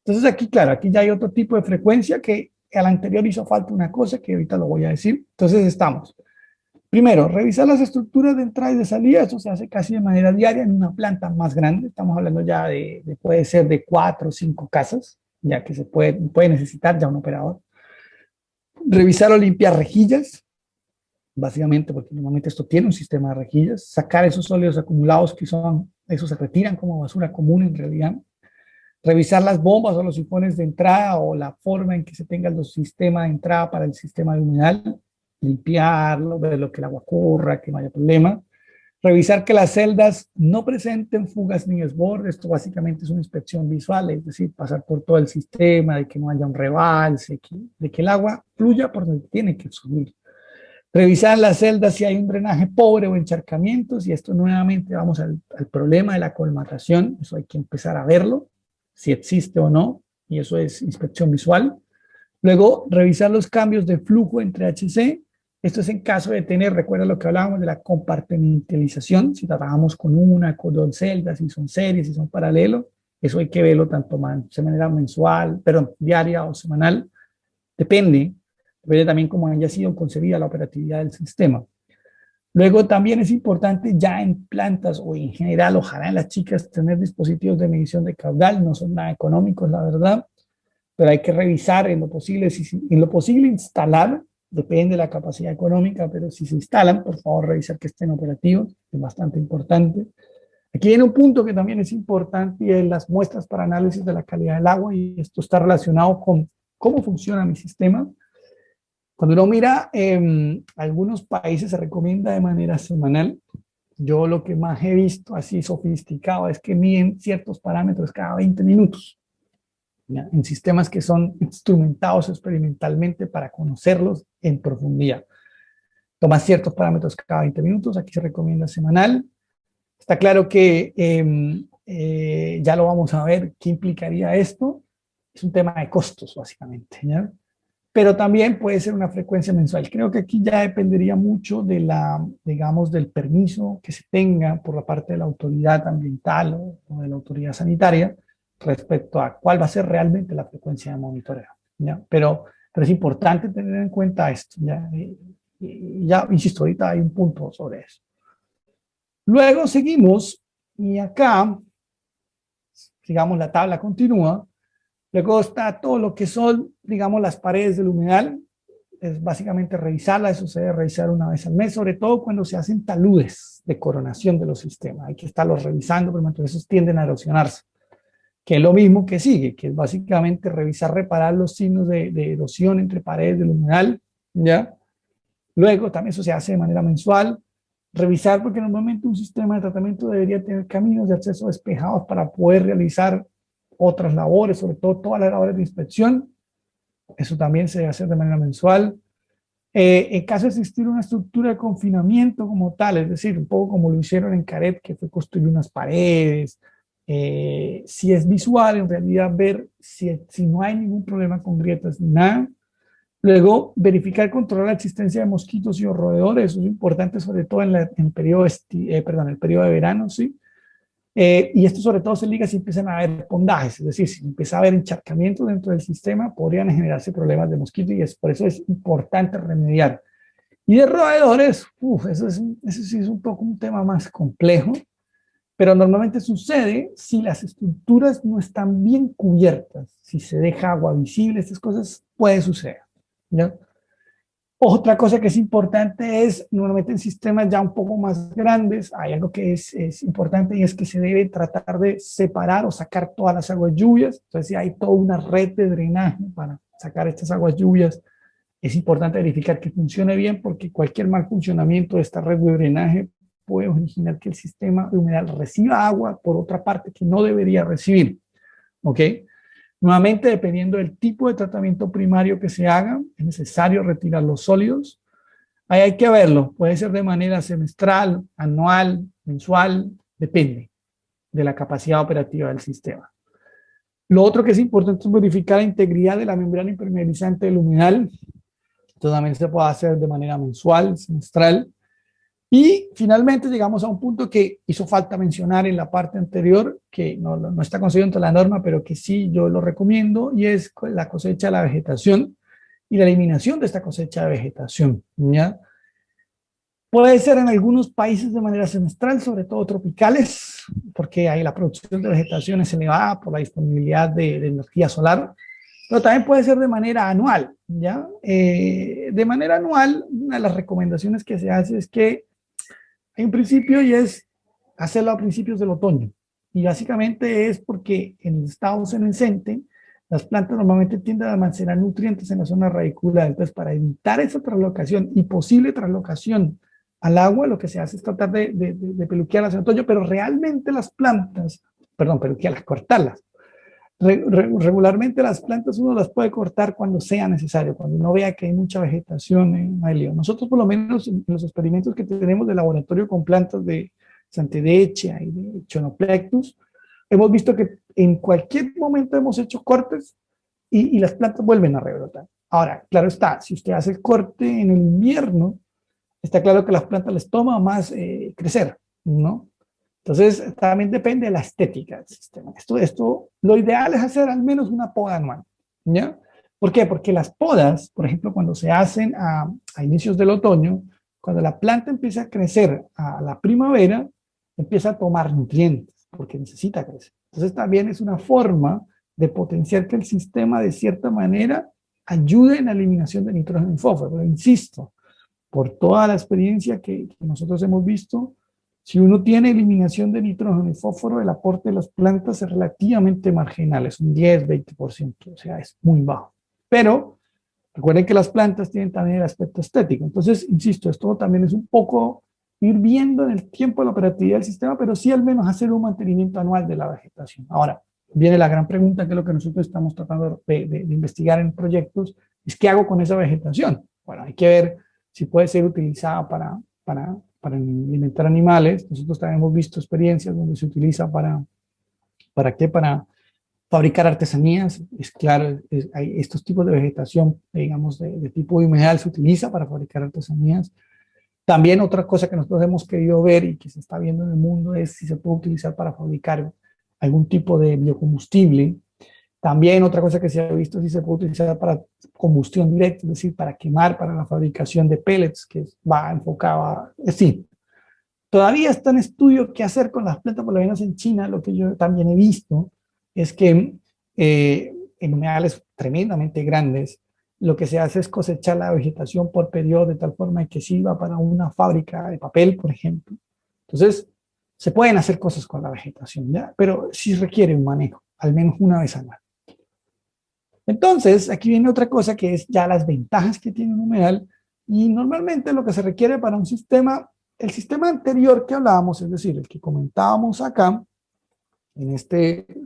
Entonces aquí, claro, aquí ya hay otro tipo de frecuencia que al anterior hizo falta una cosa que ahorita lo voy a decir. Entonces estamos, primero, revisar las estructuras de entrada y de salida. Eso se hace casi de manera diaria en una planta más grande. Estamos hablando ya puede ser de 4 o 5 casas, ya que se puede necesitar ya un operador. Revisar o limpiar rejillas, básicamente porque normalmente esto tiene un sistema de rejillas. Sacar esos sólidos acumulados esos se retiran como basura común en realidad. Revisar las bombas o los sifones de entrada o la forma en que se tenga el sistema de entrada para el sistema de humedal, limpiarlo, ver lo que el agua corra, que no haya problema. Revisar que las celdas no presenten fugas ni desbordes. Esto básicamente es una inspección visual, es decir, pasar por todo el sistema, de que no haya un rebalse, de que el agua fluya por donde tiene que subir. Revisar las celdas si hay un drenaje pobre o encharcamientos, y esto nuevamente vamos al problema de la colmatación. Eso hay que empezar a verlo, si existe o no, y eso es inspección visual. Luego, revisar los cambios de flujo entre HC. Esto es en caso de tener, recuerda lo que hablábamos de la compartimentalización, si trabajamos con una, con dos celdas, si son series, si son paralelos, eso hay que verlo tanto de manera mensual, perdón, diaria o semanal, depende también cómo haya sido concebida la operatividad del sistema. Luego también es importante ya en plantas o en general, ojalá en las chicas, tener dispositivos de medición de caudal. No son nada económicos, la verdad, pero hay que revisar en lo posible instalar, depende de la capacidad económica, pero si se instalan, por favor, revisar que estén operativos, es bastante importante. Aquí viene un punto que también es importante y es las muestras para análisis de la calidad del agua, y esto está relacionado con cómo funciona mi sistema. Cuando uno mira, algunos países se recomienda de manera semanal. Yo lo que más he visto así sofisticado es que miden ciertos parámetros cada 20 minutos, ¿ya? En sistemas que son instrumentados experimentalmente para conocerlos en profundidad. Toma ciertos parámetros cada 20 minutos, aquí se recomienda semanal. Está claro que ya lo vamos a ver qué implicaría esto. Es un tema de costos, básicamente, ¿ya? Pero también puede ser una frecuencia mensual. Creo que aquí ya dependería mucho digamos, del permiso que se tenga por la parte de la autoridad ambiental o de la autoridad sanitaria respecto a cuál va a ser realmente la frecuencia de monitoreo, ¿ya? Pero es importante tener en cuenta esto, ¿ya? Y ya, insisto, ahorita hay un punto sobre eso. Luego seguimos y acá, digamos, la tabla continúa. Luego está todo lo que son, digamos, las paredes del humedal. Es básicamente revisarlas, eso se debe revisar una vez al mes, sobre todo cuando se hacen taludes de coronación de los sistemas. Hay que estarlos revisando, pero esos tienden a erosionarse, que es lo mismo que sigue, que es básicamente revisar, reparar los signos de erosión entre paredes del humedal, ¿ya? Luego también eso se hace de manera mensual. Revisar, porque normalmente un sistema de tratamiento debería tener caminos de acceso despejados para poder realizar otras labores, sobre todo todas las labores de inspección. Eso también se debe hacer de manera mensual. En caso de existir una estructura de confinamiento como tal, es decir, un poco como lo hicieron en Caret, que fue construir unas paredes, si es visual, en realidad ver si no hay ningún problema con grietas ni nada. Luego, verificar y controlar la existencia de mosquitos y roedores, eso es importante, sobre todo en el periodo, el periodo de verano, ¿sí? Y esto sobre todo se liga si empiezan a haber pondajes, es decir, si empieza a haber encharcamiento dentro del sistema, podrían generarse problemas de mosquito y por eso es importante remediar. Y de roedores, eso sí es un poco un tema más complejo, pero normalmente sucede si las estructuras no están bien cubiertas, si se deja agua visible, estas cosas puede suceder, ¿no? Otra cosa que es importante es, normalmente en sistemas ya un poco más grandes, hay algo que es importante y es que se debe tratar de separar o sacar todas las aguas lluvias. Entonces, si hay toda una red de drenaje para sacar estas aguas lluvias, es importante verificar que funcione bien porque cualquier mal funcionamiento de esta red de drenaje puede originar que el sistema de humedal reciba agua por otra parte que no debería recibir. ¿Ok? Nuevamente, dependiendo del tipo de tratamiento primario que se haga, es necesario retirar los sólidos. Ahí hay que verlo, puede ser de manera semestral, anual, mensual, depende de la capacidad operativa del sistema. Lo otro que es importante es verificar la integridad de la membrana impermeabilizante del humedal. Esto también se puede hacer de manera mensual, semestral. Y finalmente llegamos a un punto que hizo falta mencionar en la parte anterior, que no está considerado entre la norma, pero que sí yo lo recomiendo, y es la cosecha de la vegetación y la eliminación de esta cosecha de vegetación, ¿ya? Puede ser en algunos países de manera semestral, sobre todo tropicales, porque ahí la producción de vegetación es elevada por la disponibilidad de energía solar, pero también puede ser de manera anual, ¿ya? De manera anual, una de las recomendaciones que se hace es que hay un principio y es hacerlo a principios del otoño. Y básicamente es porque en el estado senescente, las plantas normalmente tienden a almacenar nutrientes en la zona radicular. Entonces, para evitar esa traslocación y posible traslocación al agua, lo que se hace es tratar de peluquearlas en otoño, pero realmente las plantas, perdón, peluquearlas, cortarlas. Regularmente las plantas uno las puede cortar cuando sea necesario, cuando uno vea que hay mucha vegetación en Maelio. Nosotros por lo menos en los experimentos que tenemos de laboratorio con plantas de Santidechia y de Chonoplectus, hemos visto que en cualquier momento hemos hecho cortes y las plantas vuelven a rebrotar. Ahora, claro está, si usted hace el corte en el invierno, está claro que a las plantas les toma más crecer, ¿no? Entonces, también depende de la estética del sistema. Lo ideal es hacer al menos una poda anual, ¿ya? ¿Por qué? Porque las podas, por ejemplo, cuando se hacen a inicios del otoño, cuando la planta empieza a crecer a la primavera, empieza a tomar nutrientes, porque necesita crecer. Entonces, también es una forma de potenciar que el sistema, de cierta manera, ayude en la eliminación de nitrógeno y fósforo. Pero insisto, por toda la experiencia que nosotros hemos visto, si uno tiene eliminación de nitrógeno y fósforo, el aporte de las plantas es relativamente marginal, es un 10-20%, o sea, es muy bajo. Pero recuerden que las plantas tienen también el aspecto estético. Entonces, insisto, esto también es un poco ir viendo en el tiempo la operatividad del sistema, pero sí al menos hacer un mantenimiento anual de la vegetación. Ahora, viene la gran pregunta, que es lo que nosotros estamos tratando de investigar en proyectos, es ¿qué hago con esa vegetación? Bueno, hay que ver si puede ser utilizada para alimentar animales. Nosotros también hemos visto experiencias donde se utiliza ¿para qué? Para fabricar artesanías. Es claro, hay estos tipos de vegetación, digamos, de tipo humedal se utiliza para fabricar artesanías. También otra cosa que nosotros hemos querido ver y que se está viendo en el mundo es si se puede utilizar para fabricar algún tipo de biocombustible. También otra cosa que se ha visto si se puede utilizar para combustión directa, es decir, para quemar, para la fabricación de pellets, que va enfocado a... Sí, todavía está en estudio qué hacer con las plantas, por lo menos en China. Lo que yo también he visto es que en humedales tremendamente grandes, lo que se hace es cosechar la vegetación por periodo de tal forma que sirva para una fábrica de papel, por ejemplo. Entonces, se pueden hacer cosas con la vegetación, ¿ya? Pero sí requiere un manejo, al menos una vez al año. Entonces, aquí viene otra cosa que es ya las ventajas que tiene un humedal, y normalmente lo que se requiere para un sistema, el sistema anterior que hablábamos, es decir, el que comentábamos acá, en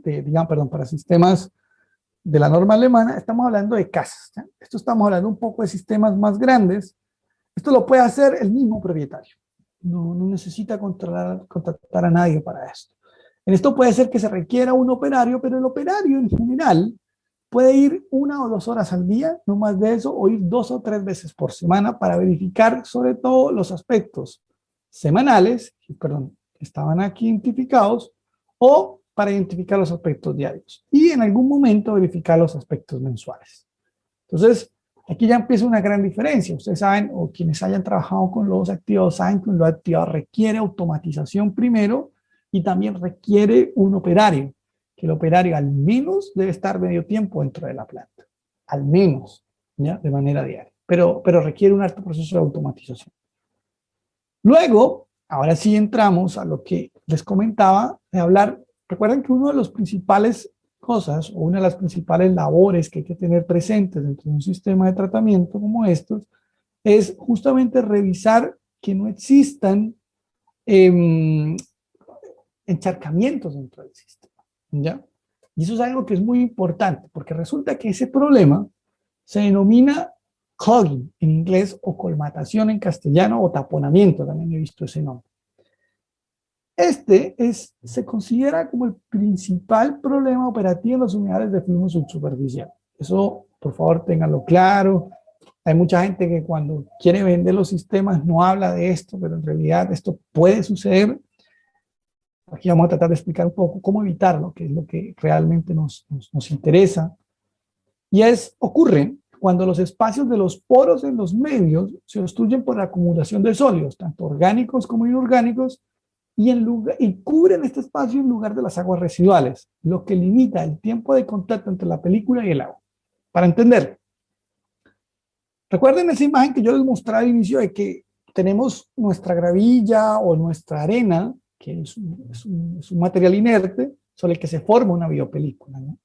digamos, perdón, para sistemas de la norma alemana, estamos hablando de casas, ¿ya? Esto estamos hablando un poco de sistemas más grandes. Esto lo puede hacer el mismo propietario. No necesita contratar a nadie para esto. En esto puede ser que se requiera un operario, pero el operario en general puede ir 1 o 2 horas al día, no más de eso, o ir 2 o 3 veces por semana para verificar sobre todo los aspectos semanales, perdón, que estaban aquí identificados, o para identificar los aspectos diarios. Y en algún momento verificar los aspectos mensuales. Entonces, aquí ya empieza una gran diferencia. Ustedes saben, o quienes hayan trabajado con lodos activados, saben que un lodo activado requiere automatización primero y también requiere un operario, que el operario al menos debe estar medio tiempo dentro de la planta, al menos, ¿ya? De manera diaria, pero requiere un alto proceso de automatización. Luego, ahora sí entramos a lo que les comentaba de hablar. Recuerden que uno de los principales cosas, o una de las principales labores que hay que tener presentes dentro de un sistema de tratamiento como estos, es justamente revisar que no existan encharcamientos dentro del sistema, ¿ya? Y eso es algo que es muy importante, porque resulta que ese problema se denomina clogging en inglés, o colmatación en castellano, o taponamiento, también he visto ese nombre. Se considera como el principal problema operativo en los humedales de flujo subsuperficial. Eso, por favor, ténganlo claro. Hay mucha gente que cuando quiere vender los sistemas no habla de esto, pero en realidad esto puede suceder. Aquí vamos a tratar de explicar un poco cómo evitarlo, que es lo que realmente nos interesa. Y ocurre cuando los espacios de los poros en los medios se obstruyen por la acumulación de sólidos, tanto orgánicos como inorgánicos, y cubren este espacio en lugar de las aguas residuales, lo que limita el tiempo de contacto entre la película y el agua. Para entender, recuerden esa imagen que yo les mostraba al inicio de que tenemos nuestra gravilla o nuestra arena, que es un material inerte sobre el que se forma una biopelícula, ¿no?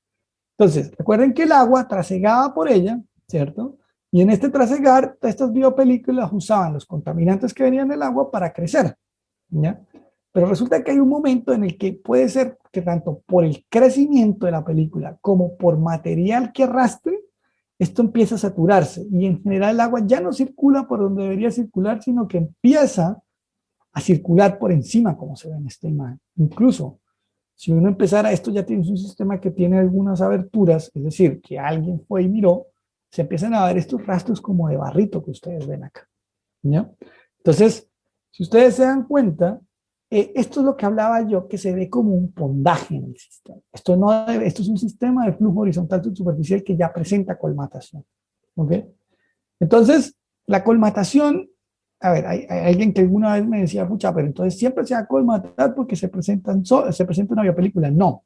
Entonces, recuerden que el agua trasegaba por ella, ¿cierto? Y en este trasegar, estas biopelículas usaban los contaminantes que venían del agua para crecer, ¿ya? Pero resulta que hay un momento en el que puede ser que tanto por el crecimiento de la película como por material que arrastre, esto empieza a saturarse y en general el agua ya no circula por donde debería circular, sino que empieza a circular por encima, como se ve en esta imagen. Incluso, si uno empezara, esto ya tiene un sistema que tiene algunas aberturas, es decir, que alguien fue y miró, se empiezan a ver estos rastros como de barrito que ustedes ven acá, ¿ya? Entonces, si ustedes se dan cuenta, esto es lo que hablaba yo, que se ve como un pondaje en el sistema. Esto es un sistema de flujo horizontal subsuperficial que ya presenta colmatación. ¿Ok? Entonces, la colmatación, a ver, hay alguien que alguna vez me decía, pucha, pero entonces siempre se va a colmatar porque se presenta una biopelícula. No.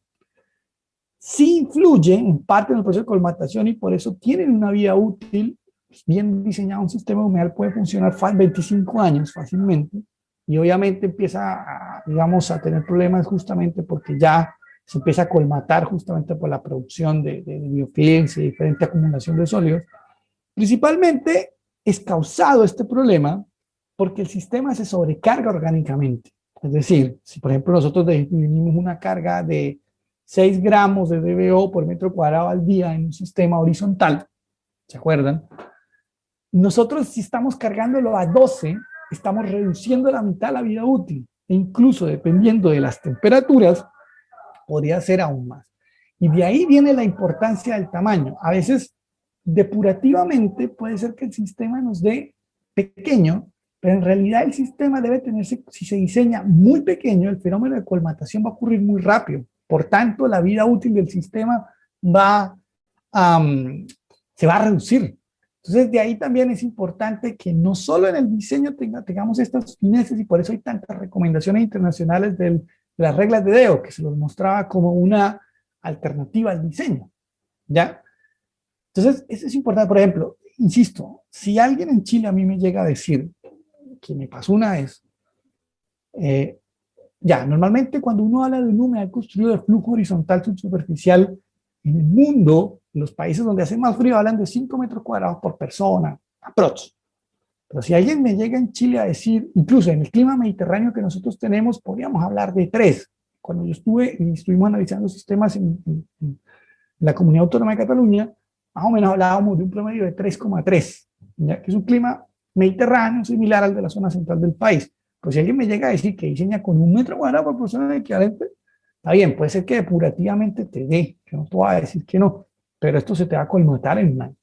Sí influye en parte en el proceso de colmatación y por eso tienen una vida útil. Bien diseñado un sistema humedal puede funcionar 25 años fácilmente. Y obviamente empieza digamos, a tener problemas justamente porque ya se empieza a colmatar justamente por la producción de biofilms y diferente acumulación de sólidos. Principalmente es causado este problema porque el sistema se sobrecarga orgánicamente. Es decir, si por ejemplo nosotros definimos una carga de 6 gramos de DBO por metro cuadrado al día en un sistema horizontal, ¿se acuerdan? Nosotros si estamos cargándolo a 12, estamos reduciendo la mitad la vida útil, e incluso dependiendo de las temperaturas, podría ser aún más. Y de ahí viene la importancia del tamaño. A veces, depurativamente, puede ser que el sistema nos dé pequeño, pero en realidad el sistema debe tenerse, si se diseña muy pequeño, el fenómeno de colmatación va a ocurrir muy rápido. Por tanto, la vida útil del sistema va se va a reducir. Entonces, de ahí también es importante que no solo en el diseño tengamos estas finesas, y por eso hay tantas recomendaciones internacionales de las reglas de DEO, que se los mostraba como una alternativa al diseño, ¿ya? Entonces, eso es importante. Por ejemplo, insisto, si alguien en Chile a mí me llega a decir, que me pasó una vez, ya, normalmente cuando uno habla de un humedal construido de flujo horizontal subsuperficial, en el mundo, en los países donde hace más frío, hablan de 5 metros cuadrados por persona, aprox. Pero si alguien me llega en Chile a decir, incluso en el clima mediterráneo que nosotros tenemos, podríamos hablar de 3. Cuando yo estuve y estuvimos analizando sistemas en la Comunidad Autónoma de Cataluña, más o menos hablábamos de un promedio de 3,3, ¿ya? Que es un clima mediterráneo similar al de la zona central del país. Pues si alguien me llega a decir que diseña con 1 metro cuadrado por persona equivalente, está bien, puede ser que depurativamente te dé, que no te voy a decir que no, pero esto se te va a colmatar en un año.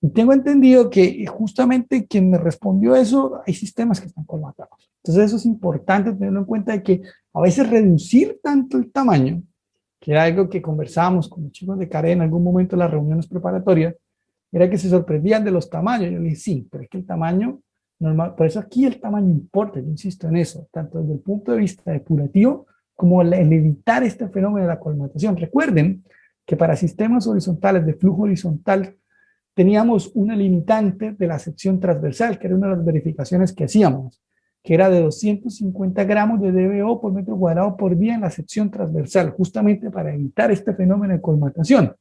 Y tengo entendido que justamente quien me respondió eso, hay sistemas que están colmatados. Entonces eso es importante tenerlo en cuenta, de que a veces reducir tanto el tamaño, que era algo que conversábamos con los chicos de CARE en algún momento en las reuniones preparatorias, era que se sorprendían de los tamaños. Yo le dije, sí, pero es que el tamaño normal, por eso aquí el tamaño importa, yo insisto en eso, tanto desde el punto de vista depurativo como el evitar este fenómeno de la colmatación. Recuerden que para sistemas horizontales de flujo horizontal teníamos una limitante de la sección transversal, que era una de las verificaciones que hacíamos, que era de 250 gramos de DBO por metro cuadrado por día en la sección transversal, justamente para evitar este fenómeno de colmatación.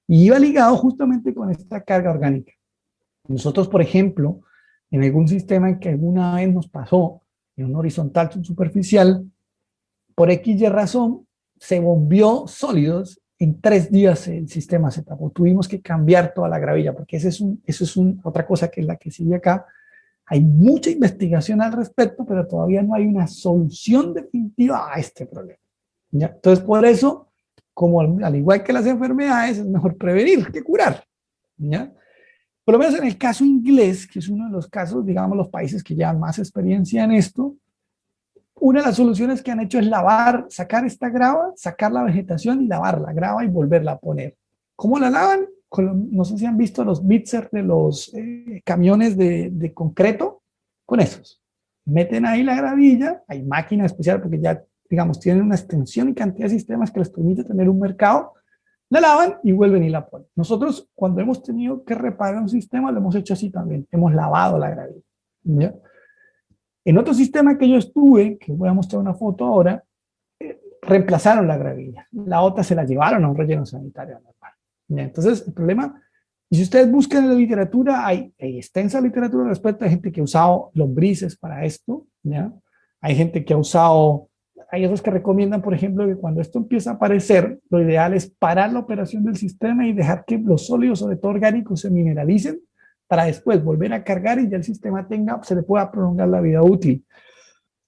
Y iba ligado justamente con esta carga orgánica. Nosotros, por ejemplo, en algún sistema en que alguna vez nos pasó, en un horizontal subsuperficial, por X y razón, se bombeó sólidos, en 3 días el sistema se tapó. Tuvimos que cambiar toda la gravilla, porque eso es otra cosa que es la que sigue acá. Hay mucha investigación al respecto, pero todavía no hay una solución definitiva a este problema, ¿ya? Entonces, por eso, como al igual que las enfermedades, es mejor prevenir que curar, ¿ya? Por lo menos en el caso inglés, que es uno de los casos, digamos, los países que llevan más experiencia en esto, una de las soluciones que han hecho es lavar, sacar esta grava, sacar la vegetación y lavar la grava y volverla a poner. ¿Cómo la lavan? No sé si han visto los mixers de los camiones de concreto, con esos. Meten ahí la gravilla, hay máquina especial porque ya, digamos, tienen una extensión y cantidad de sistemas que les permite tener un mercado, la lavan y vuelven y la ponen. Nosotros, cuando hemos tenido que reparar un sistema, lo hemos hecho así también, hemos lavado la gravilla, ¿ya? En otro sistema que yo estuve, que voy a mostrar una foto ahora, reemplazaron la gravilla. La otra se la llevaron a un relleno sanitario normal. ¿Ya? Entonces, el problema, y si ustedes buscan en la literatura, hay extensa literatura respecto a gente que ha usado lombrices para esto, ¿ya? Hay gente que ha usado, hay otros que recomiendan, por ejemplo, que cuando esto empieza a aparecer, lo ideal es parar la operación del sistema y dejar que los sólidos, sobre todo orgánicos, se mineralicen, para después volver a cargar y ya el sistema se le pueda prolongar la vida útil.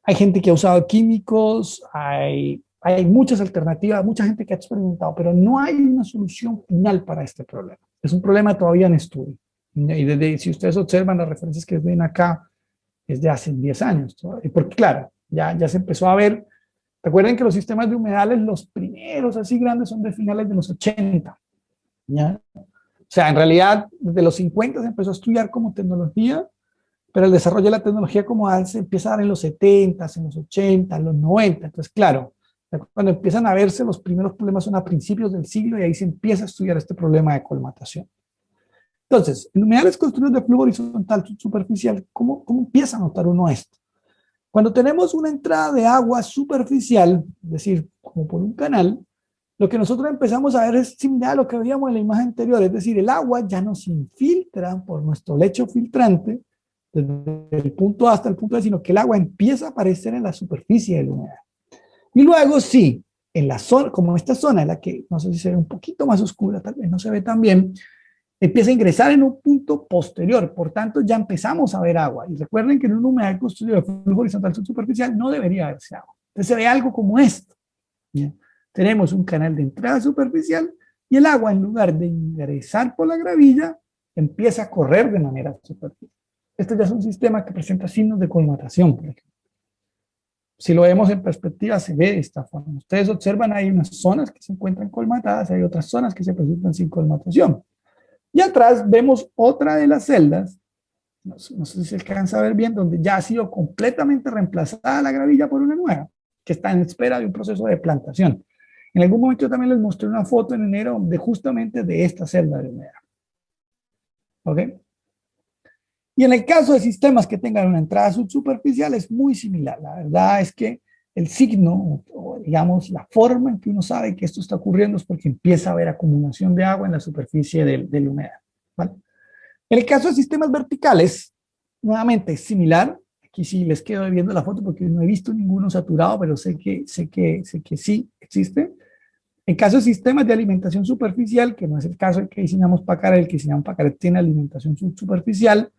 Hay gente que ha usado químicos, hay muchas alternativas, mucha gente que ha experimentado, pero no hay una solución final para este problema. Es un problema todavía en estudio. Y si ustedes observan las referencias que ven acá, es de hace 10 años. Porque claro, ya se empezó a ver. Recuerden que los sistemas de humedales, los primeros así grandes, son de finales de los 80. ¿Ya? O sea, en realidad, desde los 50 se empezó a estudiar como tecnología, pero el desarrollo de la tecnología como tal se empieza a dar en los 70, en los 80, en los 90. Entonces, claro, cuando empiezan a verse los primeros problemas son a principios del siglo y ahí se empieza a estudiar este problema de colmatación. Entonces, en humedales construidos de flujo horizontal superficial, ¿cómo empieza a notar uno esto? Cuando tenemos una entrada de agua superficial, es decir, como por un canal, lo que nosotros empezamos a ver es similar a lo que veíamos en la imagen anterior, es decir, el agua ya no se infiltra por nuestro lecho filtrante desde el punto A hasta el punto B, sino que el agua empieza a aparecer en la superficie del humedal. Y luego sí, en la zona, como esta zona en la que, no sé si se ve un poquito más oscura, tal vez no se ve tan bien, empieza a ingresar en un punto posterior, por tanto ya empezamos a ver agua. Y recuerden que en un humedal construido de flujo horizontal superficial no debería haberse agua. Entonces se ve algo como esto. ¿Bien? Tenemos un canal de entrada superficial y el agua, en lugar de ingresar por la gravilla, empieza a correr de manera superficial. Este ya es un sistema que presenta signos de colmatación, por ejemplo. Si lo vemos en perspectiva, se ve de esta forma. Ustedes observan, hay unas zonas que se encuentran colmatadas, hay otras zonas que se presentan sin colmatación. Y atrás vemos otra de las celdas, no sé si se alcanza a ver bien, donde ya ha sido completamente reemplazada la gravilla por una nueva, que está en espera de un proceso de plantación. En algún momento yo también les mostré una foto en enero de justamente de esta celda de humedad. ¿Ok? Y en el caso de sistemas que tengan una entrada subsuperficial es muy similar. La verdad es que el signo, o digamos la forma en que uno sabe que esto está ocurriendo es porque empieza a haber acumulación de agua en la superficie de la humedad. ¿Vale? En el caso de sistemas verticales, nuevamente es similar. Aquí sí les quedo viendo la foto porque no he visto ninguno saturado, pero sé que sí existe. En caso de sistemas de alimentación superficial, que no es el caso del que diseñamos Pacaret, el que diseñamos Pacaret tiene alimentación subsuperficial,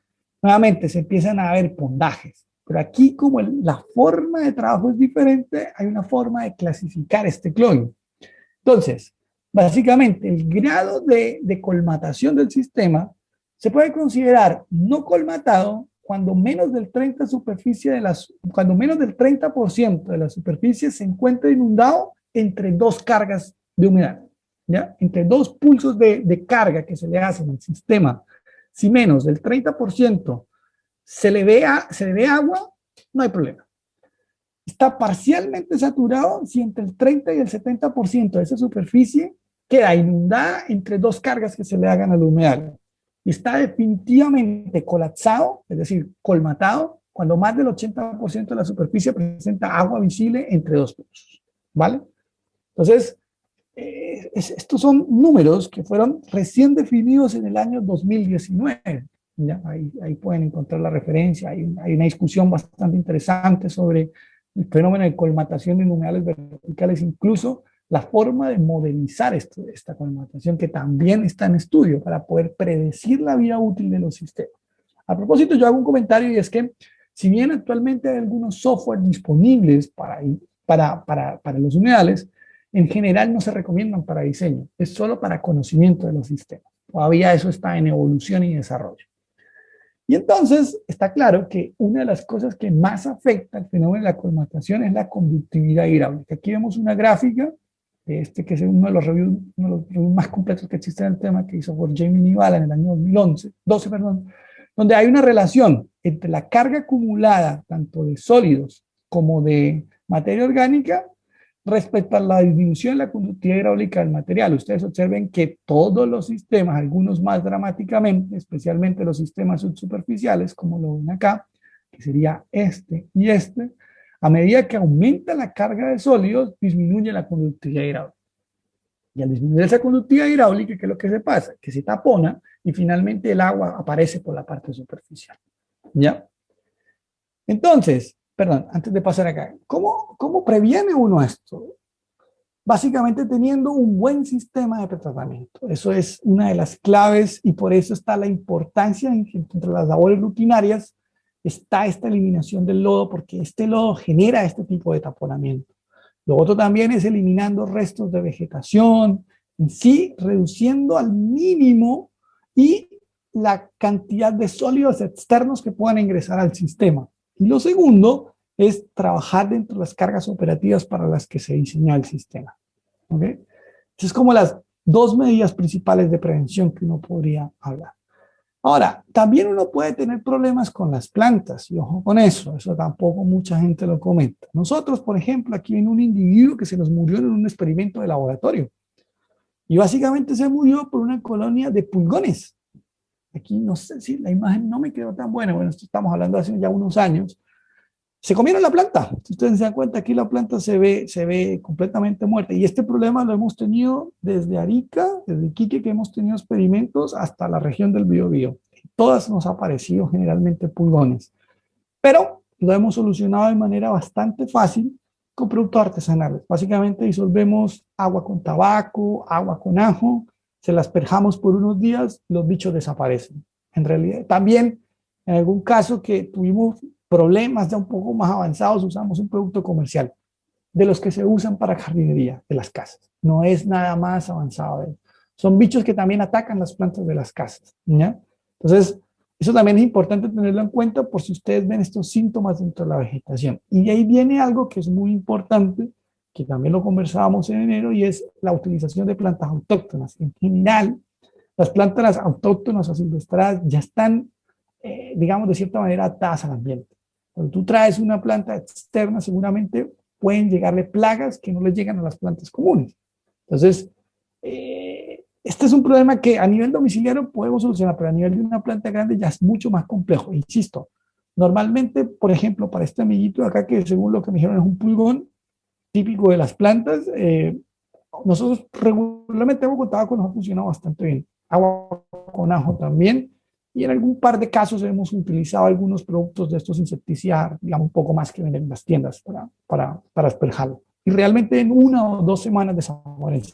nuevamente se empiezan a ver pondajes. Pero aquí, como la forma de trabajo es diferente, hay una forma de clasificar este clon. Entonces, básicamente, el grado de colmatación del sistema se puede considerar no colmatado cuando menos del 30% de la superficie se encuentra inundado entre dos cargas de humedad, ¿ya? Entre dos pulsos de carga que se le hacen al sistema. Si menos del 30% se le ve agua, no hay problema. Está parcialmente saturado si entre el 30 y el 70% de esa superficie queda inundada entre dos cargas que se le hagan al humedal. Y está definitivamente colapsado, es decir, colmatado, cuando más del 80% de la superficie presenta agua visible entre dos pulsos. ¿Vale? Entonces, estos son números que fueron recién definidos en el año 2019. ¿Ya? Ahí pueden encontrar la referencia. Hay una discusión bastante interesante sobre el fenómeno de colmatación en humedales verticales, incluso la forma de modelizar esta colmatación que también está en estudio para poder predecir la vida útil de los sistemas. A propósito, yo hago un comentario y es que si bien actualmente hay algunos software disponibles para los humedales, en general no se recomiendan para diseño, es solo para conocimiento de los sistemas. Todavía eso está en evolución y desarrollo. Y entonces está claro que una de las cosas que más afecta al fenómeno de la colmatación es la conductividad hidráulica. Aquí vemos una gráfica, que es uno de los reviews más completos que existen en el tema, que hizo por Jamie Nivala en el año 2012, donde hay una relación entre la carga acumulada tanto de sólidos como de materia orgánica respecto a la disminución de la conductividad hidráulica del material. Ustedes observen que todos los sistemas, algunos más dramáticamente, especialmente los sistemas subsuperficiales, como lo ven acá, que sería este y este, a medida que aumenta la carga de sólidos, disminuye la conductividad hidráulica. Y al disminuir esa conductividad hidráulica, ¿qué es lo que se pasa? Que se tapona y finalmente el agua aparece por la parte superficial. ¿Ya? Entonces, perdón, antes de pasar acá, ¿cómo previene uno esto? Básicamente teniendo un buen sistema de pretratamiento. Eso es una de las claves y por eso está la importancia entre las labores rutinarias, está esta eliminación del lodo, porque este lodo genera este tipo de taponamiento. Lo otro también es eliminando restos de vegetación, en sí reduciendo al mínimo y la cantidad de sólidos externos que puedan ingresar al sistema. Y lo segundo es trabajar dentro de las cargas operativas para las que se diseñó el sistema. ¿Okay? Entonces, es como las dos medidas principales de prevención que uno podría hablar. Ahora, también uno puede tener problemas con las plantas, y ojo con eso tampoco mucha gente lo comenta. Nosotros, por ejemplo, aquí ven un individuo que se nos murió en un experimento de laboratorio. Y básicamente se murió por una colonia de pulgones. Aquí no sé si la imagen no me quedó tan buena, bueno, esto estamos hablando de hace ya unos años. Se comieron la planta. Si ustedes se dan cuenta, aquí la planta se ve completamente muerta. Y este problema lo hemos tenido desde Arica, desde Iquique, que hemos tenido experimentos, hasta la región del Biobío. Todas nos ha aparecido generalmente pulgones. Pero lo hemos solucionado de manera bastante fácil con productos artesanales. Básicamente disolvemos agua con tabaco, agua con ajo, se las asperjamos por unos días, los bichos desaparecen. En realidad, también en algún caso que tuvimos problemas ya un poco más avanzados, usamos un producto comercial de los que se usan para jardinería de las casas. No es nada más avanzado. Son bichos que también atacan las plantas de las casas, ¿ya? Entonces, Eso también es importante tenerlo en cuenta por si ustedes ven estos síntomas dentro de la vegetación. Y de ahí viene algo que es muy importante, que también lo conversábamos en enero, y es la utilización de plantas autóctonas. En general, las plantas autóctonas o silvestradas ya están, digamos, de cierta manera atadas al ambiente. Cuando tú traes una planta externa, seguramente pueden llegarle plagas que no le llegan a las plantas comunes. Entonces, este es un problema que a nivel domiciliario podemos solucionar, pero a nivel de una planta grande ya es mucho más complejo. Insisto, normalmente, por ejemplo, para este amiguito de acá, que según lo que me dijeron es un pulgón típico de las plantas, nosotros regularmente hemos contado con nos ha funcionado bastante bien. Agua con ajo también. Y en algún par de casos hemos utilizado algunos productos de estos insecticidas, digamos, un poco más que venden en las tiendas para asperjarlo. Y realmente en 1 o 2 semanas desaparece.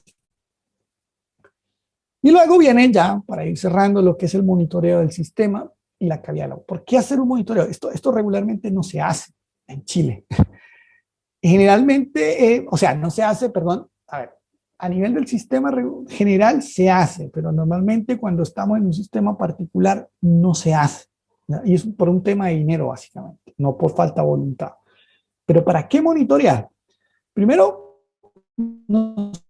Y luego viene ya, para ir cerrando, lo que es el monitoreo del sistema y la calidad del agua. ¿Por qué hacer un monitoreo? Esto regularmente no se hace en Chile. Generalmente, o sea, no se hace, perdón, a ver, a nivel del sistema general se hace, pero normalmente cuando estamos en un sistema particular no se hace, ¿no? Y es por un tema de dinero básicamente, no por falta de voluntad. Pero ¿para qué monitorear? Primero, nos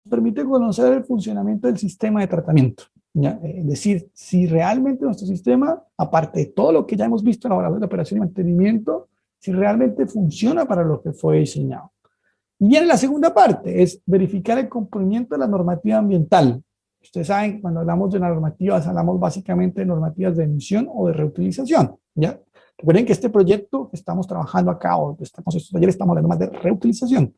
permite conocer el funcionamiento del sistema de tratamiento, ¿ya? Es decir, si realmente nuestro sistema, aparte de todo lo que ya hemos visto en la evaluación de operación y mantenimiento, si realmente funciona para lo que fue diseñado. Y viene la segunda parte, es verificar el cumplimiento de la normativa ambiental. Ustedes saben que cuando hablamos de normativas, hablamos básicamente de normativas de emisión o de reutilización, ¿ya? Recuerden que este proyecto que estamos trabajando acá, o estos talleres, estamos hablando más de reutilización.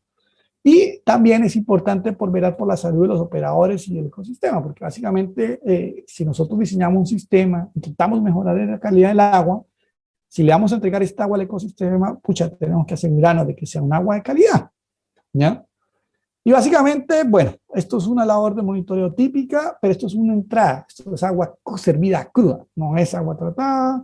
Y también es importante por velar por la salud de los operadores y del ecosistema, porque básicamente si nosotros diseñamos un sistema, intentamos mejorar la calidad del agua, si le vamos a entregar esta agua al ecosistema, pucha, tenemos que asegurarnos de que sea un agua de calidad, ¿ya? Y básicamente, bueno, esto es una labor de monitoreo típica, pero esto es una entrada, esto es agua servida cruda, no es agua tratada.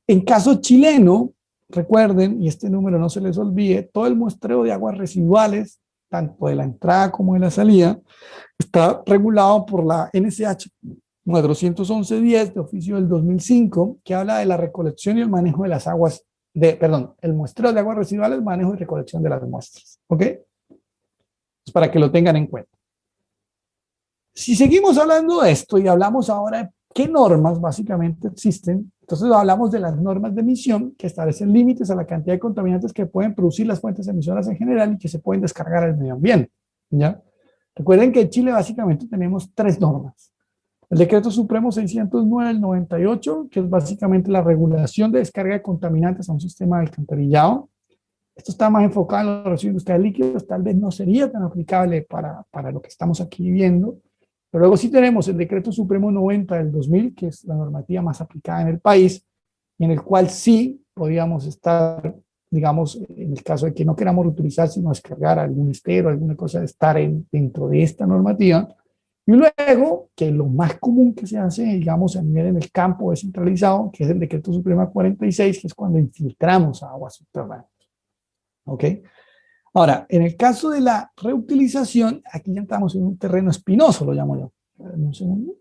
En caso chileno, recuerden, y este número no se les olvide, todo el muestreo de aguas residuales, tanto de la entrada como de la salida, está regulado por la NSH 411-10 de oficio del 2005, que habla de la recolección y el manejo de las aguas, el muestreo de aguas residuales, manejo y recolección de las muestras. ¿Ok? Pues para que lo tengan en cuenta. Si seguimos hablando de esto y hablamos ahora de qué normas básicamente existen, entonces hablamos de las normas de emisión que establecen límites a la cantidad de contaminantes que pueden producir las fuentes emisoras en general y que se pueden descargar al medio ambiente, ¿ya? Recuerden que en Chile básicamente tenemos 3 normas. El Decreto Supremo 609 del 98, que es básicamente la regulación de descarga de contaminantes a un sistema de alcantarillado. Esto está más enfocado en los residuos industriales líquidos, tal vez no sería tan aplicable para lo que estamos aquí viendo. Pero luego sí tenemos el Decreto Supremo 90 del 2000, que es la normativa más aplicada en el país, y en el cual sí podríamos estar, digamos, en el caso de que no queramos reutilizar, sino descargar algún estero, alguna cosa, estar dentro de esta normativa. Y luego, que lo más común que se hace, digamos, a nivel en el campo descentralizado, que es el Decreto Supremo 46, que es cuando infiltramos aguas subterráneas. ¿Ok? Ahora, en el caso de la reutilización, aquí ya estamos en un terreno espinoso, lo llamo yo. Un segundo.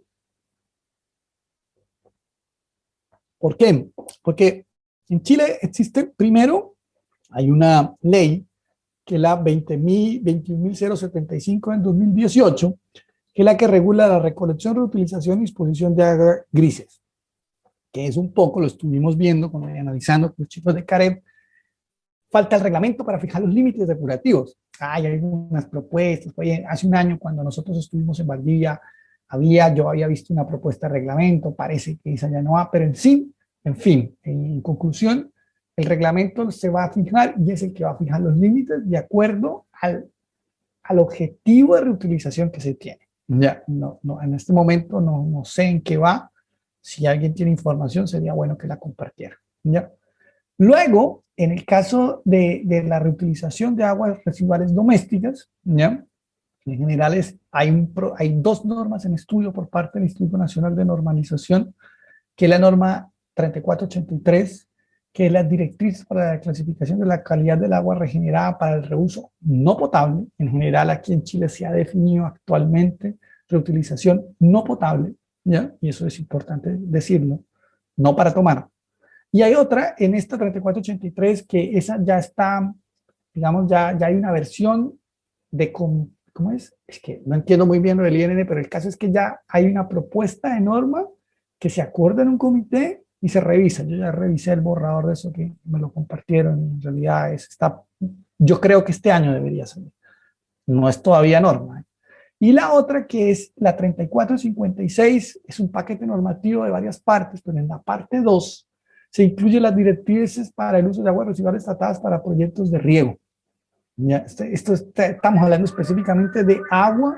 ¿Por qué? Porque en Chile existe, primero, hay una ley, que es la 21.075 en 2018, que es la que regula la recolección, reutilización y disposición de aguas grises, que es un poco, lo estuvimos viendo, analizando con los chicos de CAREB. Falta el reglamento para fijar los límites depurativos. Hay algunas propuestas. Oye, hace un año cuando nosotros estuvimos en Valdivia, yo había visto una propuesta de reglamento, parece que esa ya no va, pero en fin, en conclusión, el reglamento se va a fijar y es el que va a fijar los límites de acuerdo al objetivo de reutilización que se tiene. Ya, no, en este momento no sé en qué va. Si alguien tiene información, sería bueno que la compartiera. ¿Ya? Luego, en el caso de la reutilización de aguas residuales domésticas, ¿ya? En general hay 2 normas en estudio por parte del Instituto Nacional de Normalización, que es la norma 3483, que es la directriz para la clasificación de la calidad del agua regenerada para el reuso no potable. En general, aquí en Chile se ha definido actualmente reutilización no potable, ¿ya? Y eso es importante decirlo. no para tomar. Y hay otra en esta 3483 que esa ya está, digamos, ya hay una versión de, ¿cómo es? Es que no entiendo muy bien lo del INN, pero el caso es que ya hay una propuesta de norma que se acuerda en un comité y se revisa. Yo ya revisé el borrador de eso que me lo compartieron. En realidad yo creo que este año debería salir. No es todavía norma. Y la otra, que es la 3456, es un paquete normativo de varias partes, pero en la parte 2 se incluyen las directrices para el uso de aguas residuales tratadas para proyectos de riego. Ya, estamos hablando específicamente de agua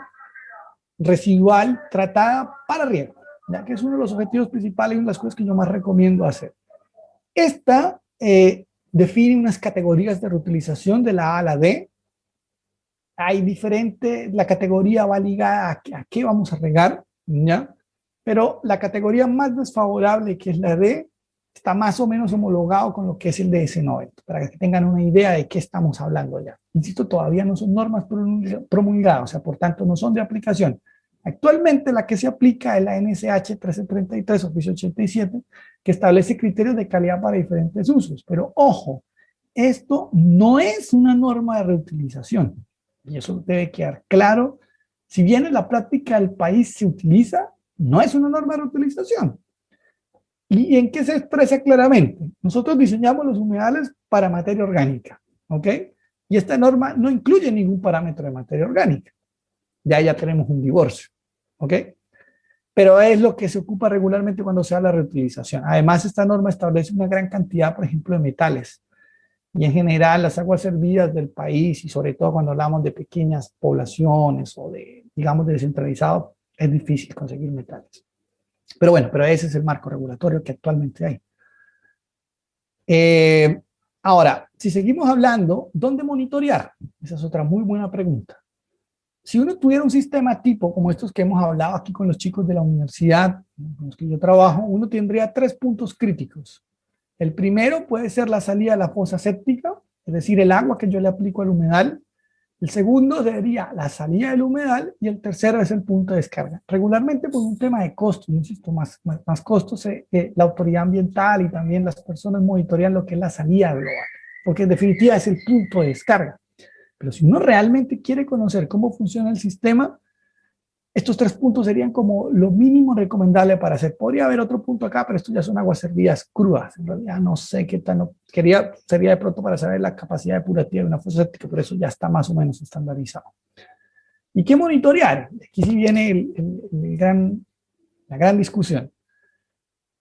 residual tratada para riego, ya que es uno de los objetivos principales y una de las cosas que yo más recomiendo hacer. Esta define unas categorías de reutilización de la A a la D. Hay la categoría va ligada a qué vamos a regar, ¿ya? Pero la categoría más desfavorable, que es la D, está más o menos homologado con lo que es el DS90, para que tengan una idea de qué estamos hablando ya. Insisto, todavía no son normas promulgadas, o sea, por tanto no son de aplicación. Actualmente la que se aplica es la NSH 1333, oficio 87, que establece criterios de calidad para diferentes usos. Pero ojo, esto no es una norma de reutilización. Y eso debe quedar claro. Si bien en la práctica del país se utiliza, no es una norma de reutilización. ¿Y en qué se expresa claramente? Nosotros diseñamos los humedales para materia orgánica, ¿ok? Y esta norma no incluye ningún parámetro de materia orgánica. Ya tenemos un divorcio, ¿ok? Pero es lo que se ocupa regularmente cuando se habla de reutilización. Además, esta norma establece una gran cantidad, por ejemplo, de metales. Y en general, las aguas servidas del país, y sobre todo cuando hablamos de pequeñas poblaciones o de, digamos, de descentralizado, es difícil conseguir metales. Pero bueno, pero ese es el marco regulatorio que actualmente hay. Ahora, si seguimos hablando, ¿dónde monitorear? Esa es otra muy buena pregunta. Si uno tuviera un sistema tipo como estos que hemos hablado aquí con los chicos de la universidad, con los que yo trabajo, uno tendría 3 puntos críticos. El primero puede ser la salida de la fosa séptica, es decir, el agua que yo le aplico al humedal. El segundo sería la salida del humedal y el tercero es el punto de descarga. Regularmente por un tema de costo, yo insisto, más costos, la autoridad ambiental y también las personas monitorean lo que es la salida global, porque en definitiva es el punto de descarga. Pero si uno realmente quiere conocer cómo funciona el sistema, estos 3 puntos serían como lo mínimo recomendable para hacer. Podría haber otro punto acá, pero esto ya son aguas servidas crudas. En realidad no sé qué tan... Sería de pronto para saber la capacidad depurativa de una fosa séptica, pero eso ya está más o menos estandarizado. ¿Y qué monitorear? Aquí sí viene la gran discusión.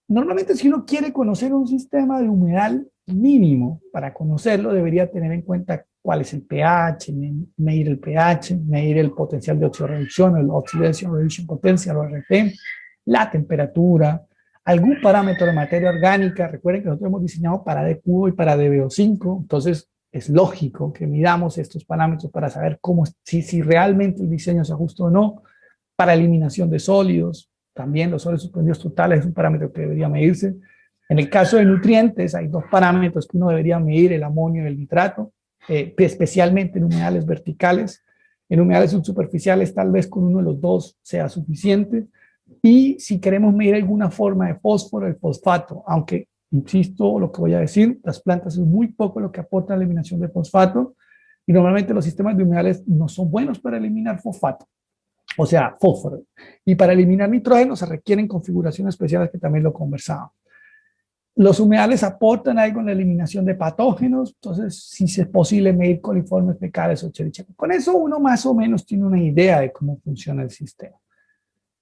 Normalmente si uno quiere conocer un sistema de humedal mínimo, para conocerlo debería tener en cuenta cuál es el pH, medir el pH, medir el potencial de oxidorreducción, el Oxidation Reduction Potential, o RT, la temperatura, algún parámetro de materia orgánica. Recuerden que nosotros hemos diseñado para DQO y para DBO5, entonces es lógico que midamos estos parámetros para saber si realmente el diseño se ajusta o no. Para eliminación de sólidos, también los sólidos suspendidos totales es un parámetro que debería medirse. En el caso de nutrientes, hay 2 parámetros que uno debería medir, el amonio y el nitrato, especialmente en humedales verticales. En humedales subsuperficiales, tal vez con uno de los 2 sea suficiente. Y si queremos medir alguna forma de fósforo, el fosfato, aunque, insisto, lo que voy a decir, las plantas es muy poco lo que aportan a la eliminación de fosfato, y normalmente los sistemas de humedales no son buenos para eliminar fosfato, o sea, fósforo. Y para eliminar nitrógeno se requieren configuraciones especiales que también lo conversaba. Los humedales aportan algo en la eliminación de patógenos, entonces si es posible medir coliformes fecales o cherichacos. Con eso uno más o menos tiene una idea de cómo funciona el sistema.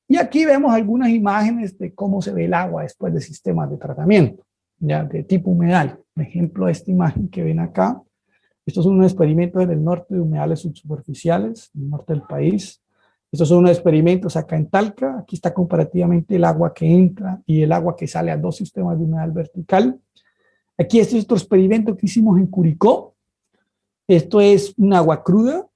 Y aquí vemos algunas imágenes de cómo se ve el agua después de sistemas de tratamiento, ya de tipo humedal. Por ejemplo, esta imagen que ven acá, estos son unos experimentos en el norte de humedales subsuperficiales, en el norte del país. Estos son unos experimentos acá en Talca. Aquí está comparativamente el agua que entra y el agua que sale a 2 sistemas de humedal vertical. Aquí este es otro experimento que hicimos en Curicó. Esto es un agua cruda.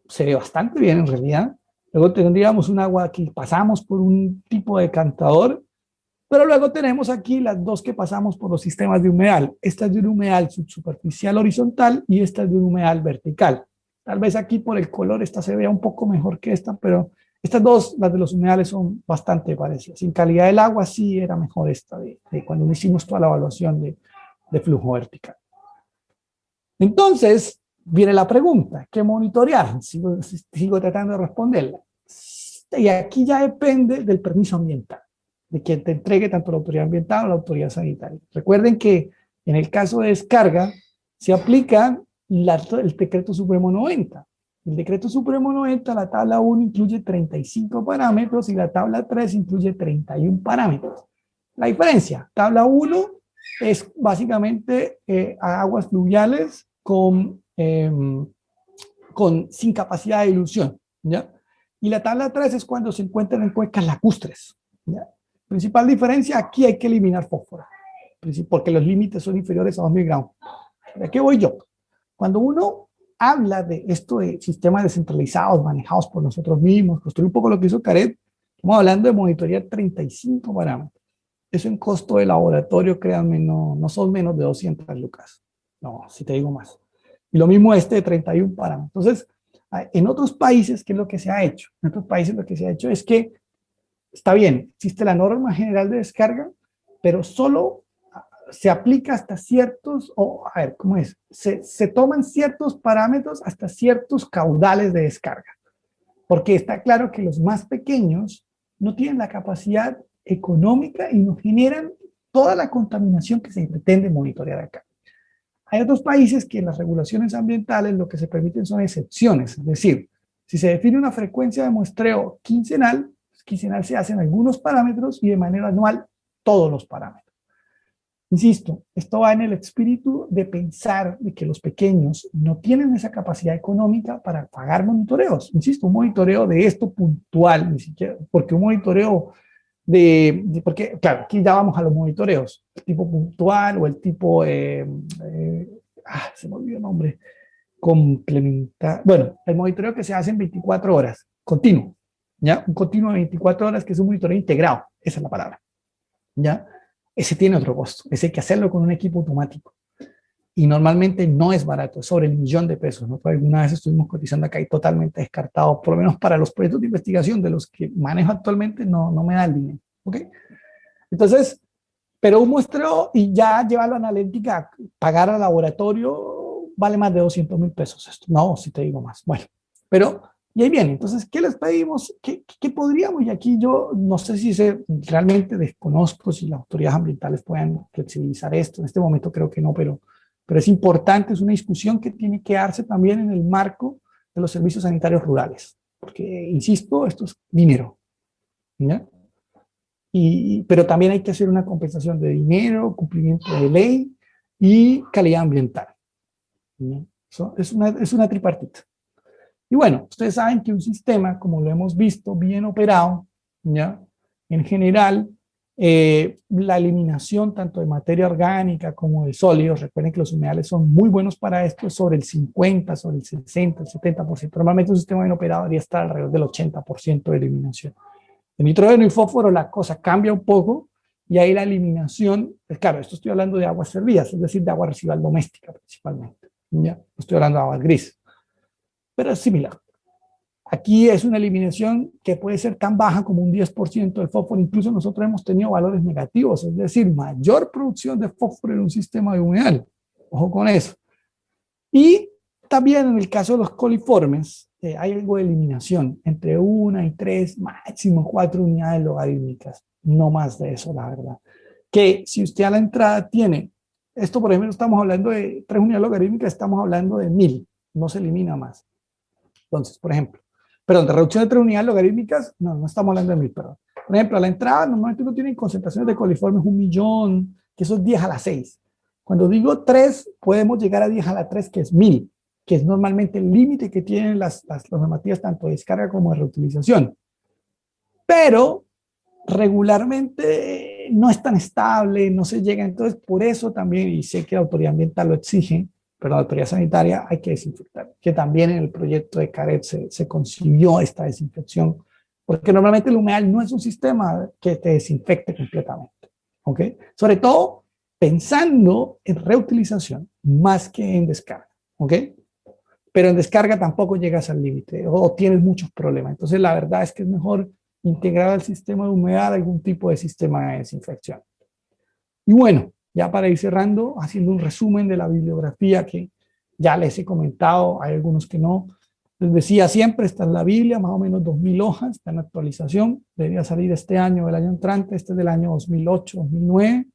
Se ve bastante bien en realidad. Luego tendríamos un agua que pasamos por un tipo de cantador, pero luego tenemos aquí las 2 que pasamos por los sistemas de humedal. Esta es de un humedal subsuperficial horizontal y esta es de un humedal vertical. Tal vez aquí por el color esta se vea un poco mejor que esta, pero Estas dos, las de los humedales, son bastante parecidas. En calidad del agua sí era mejor esta de cuando hicimos toda la evaluación de flujo vertical. Entonces, viene la pregunta, ¿qué monitorear? Sigo tratando de responderla. Y aquí ya depende del permiso ambiental, de quien te entregue tanto la autoridad ambiental o la autoridad sanitaria. Recuerden que en el caso de descarga se aplica el decreto supremo 90. El decreto supremo 90, la tabla 1 incluye 35 parámetros y la tabla 3 incluye 31 parámetros. La diferencia, tabla 1 es básicamente aguas fluviales sin capacidad de dilución, ¿ya? Y la tabla 3 es cuando se encuentran en cuencas lacustres, ¿ya? Principal diferencia, aquí hay que eliminar fósforo, porque los límites son inferiores a 2 miligramos. ¿De qué voy yo? Cuando uno habla de esto de sistemas descentralizados, manejados por nosotros mismos, construir un poco lo que hizo Caret, estamos hablando de monitorear 35 parámetros. Eso en costo de laboratorio, créanme, no son menos de 200 lucas. No, si te digo más. Y lo mismo de 31 parámetros. Entonces, en otros países, ¿qué es lo que se ha hecho? En otros países lo que se ha hecho es que, está bien, existe la norma general de descarga, pero solo se aplica hasta ciertos, a ver, ¿cómo es? Se toman ciertos parámetros hasta ciertos caudales de descarga. Porque está claro que los más pequeños no tienen la capacidad económica y no generan toda la contaminación que se pretende monitorear acá. Hay otros países que en las regulaciones ambientales lo que se permiten son excepciones, es decir, si se define una frecuencia de muestreo quincenal se hacen algunos parámetros y de manera anual todos los parámetros. Insisto, esto va en el espíritu de pensar de que los pequeños no tienen esa capacidad económica para pagar monitoreos. Insisto, un monitoreo de esto puntual, ni siquiera, porque un monitoreo porque, claro, aquí ya vamos a los monitoreos, el tipo puntual o el tipo, se me olvidó el nombre, complementar. Bueno, el monitoreo que se hace en 24 horas, continuo, ¿ya? Un continuo de 24 horas que es un monitoreo integrado, esa es la palabra, ¿ya? Ese tiene otro costo, ese hay que hacerlo con un equipo automático. Y normalmente no es barato, es sobre $1.000.000, ¿no? Alguna vez estuvimos cotizando acá y totalmente descartado, por lo menos para los proyectos de investigación de los que manejo actualmente, no me da el dinero, ¿ok? Entonces, pero un muestreo y ya llevarlo a analítica, pagar al laboratorio, vale más de $200.000 esto. No, si te digo más. Bueno, pero, y ahí viene. Entonces, ¿qué les pedimos? ¿Qué podríamos? Y aquí yo no sé si realmente desconozco si las autoridades ambientales puedan flexibilizar esto. En este momento creo que no, pero es importante, es una discusión que tiene que darse también en el marco de los servicios sanitarios rurales, porque, insisto, esto es dinero, ¿ya? Pero también hay que hacer una compensación de dinero, cumplimiento de ley y calidad ambiental, ¿ya? Eso es una tripartita. Y bueno, ustedes saben que un sistema, como lo hemos visto, bien operado, ¿ya? En general, la eliminación tanto de materia orgánica como de sólidos, recuerden que los humedales son muy buenos para esto, sobre el 50, sobre el 60, el 70%. Normalmente un sistema bien operado debería estar alrededor del 80% de eliminación. En nitrógeno y fósforo la cosa cambia un poco y ahí la eliminación, pues claro, esto estoy hablando de aguas servidas, es decir, de agua residual doméstica principalmente, ¿ya? No estoy hablando de aguas grises, pero es similar. Aquí es una eliminación que puede ser tan baja como un 10% del fósforo. Incluso nosotros hemos tenido valores negativos, es decir, mayor producción de fósforo en un sistema de humedal. Ojo con eso. Y también en el caso de los coliformes, hay algo de eliminación, entre 1 y 3, máximo 4 unidades logarítmicas. No más de eso, la verdad. Que si usted a la entrada tiene, esto por ejemplo, estamos hablando de 3 unidades logarítmicas, estamos hablando de 1000, no se elimina más. Entonces, por ejemplo, de reducción de 3 unidades logarítmicas, no estamos hablando de 1000, perdón. Por ejemplo, a la entrada normalmente uno tiene concentraciones de coliformes 1.000.000, que eso es 10 a la 6. Cuando digo 3, podemos llegar a 10 a la 3, que es 1000, que es normalmente el límite que tienen las normativas tanto de descarga como de reutilización. Pero regularmente no es tan estable, no se llega. Entonces, por eso también, y sé que la autoridad ambiental lo exige, pero la autoridad sanitaria hay que desinfectar, que también en el proyecto de Caret se concibió esta desinfección, porque normalmente el humedal no es un sistema que te desinfecte completamente, ¿ok? Sobre todo pensando en reutilización más que en descarga, ¿ok? pero en descarga tampoco llegas al límite o tienes muchos problemas. Entonces la verdad es que es mejor integrar al sistema de humedad algún tipo de sistema de desinfección. Y bueno, ya para ir cerrando, haciendo un resumen de la bibliografía que ya les he comentado, hay algunos que no. Les decía, siempre está en la Biblia, más o menos 2000 hojas, está en actualización, debería salir este año o el año entrante, este es del año 2008, 2009.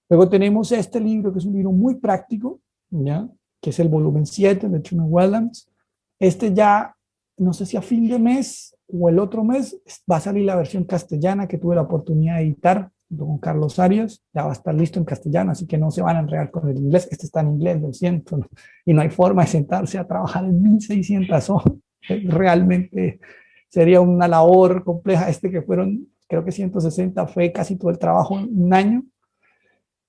Luego tenemos este libro, que es un libro muy práctico, ¿ya? Que es el volumen 7 de Truman Wellams. Este ya, no sé si a fin de mes o el otro mes, va a salir la versión castellana que tuve la oportunidad de editar con Carlos Arias. Ya va a estar listo en castellano, así que no se van a enredar con el inglés. Este está en inglés, lo siento, ¿no? Y no hay forma de sentarse a trabajar en 1600 hojas. Realmente sería una labor compleja. Este que fueron, creo que 160, fue casi todo el trabajo en un año.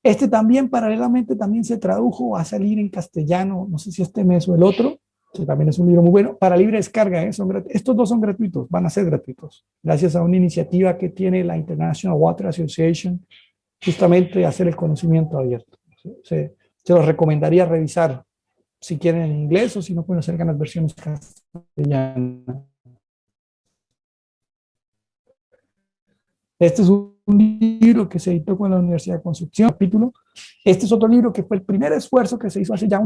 Este también, paralelamente, también se tradujo, va a salir en castellano, no sé si este mes o el otro, que también es un libro muy bueno, para libre descarga. Estos dos son gratuitos, van a ser gratuitos, gracias a una iniciativa que tiene la International Water Association, justamente de hacer el conocimiento abierto. Se los recomendaría revisar si quieren en inglés o si no pueden acercar las versiones castellanas. Este es un libro que se editó con la Universidad de Concepción, capítulo. Este es otro libro que fue el primer esfuerzo que se hizo hace ya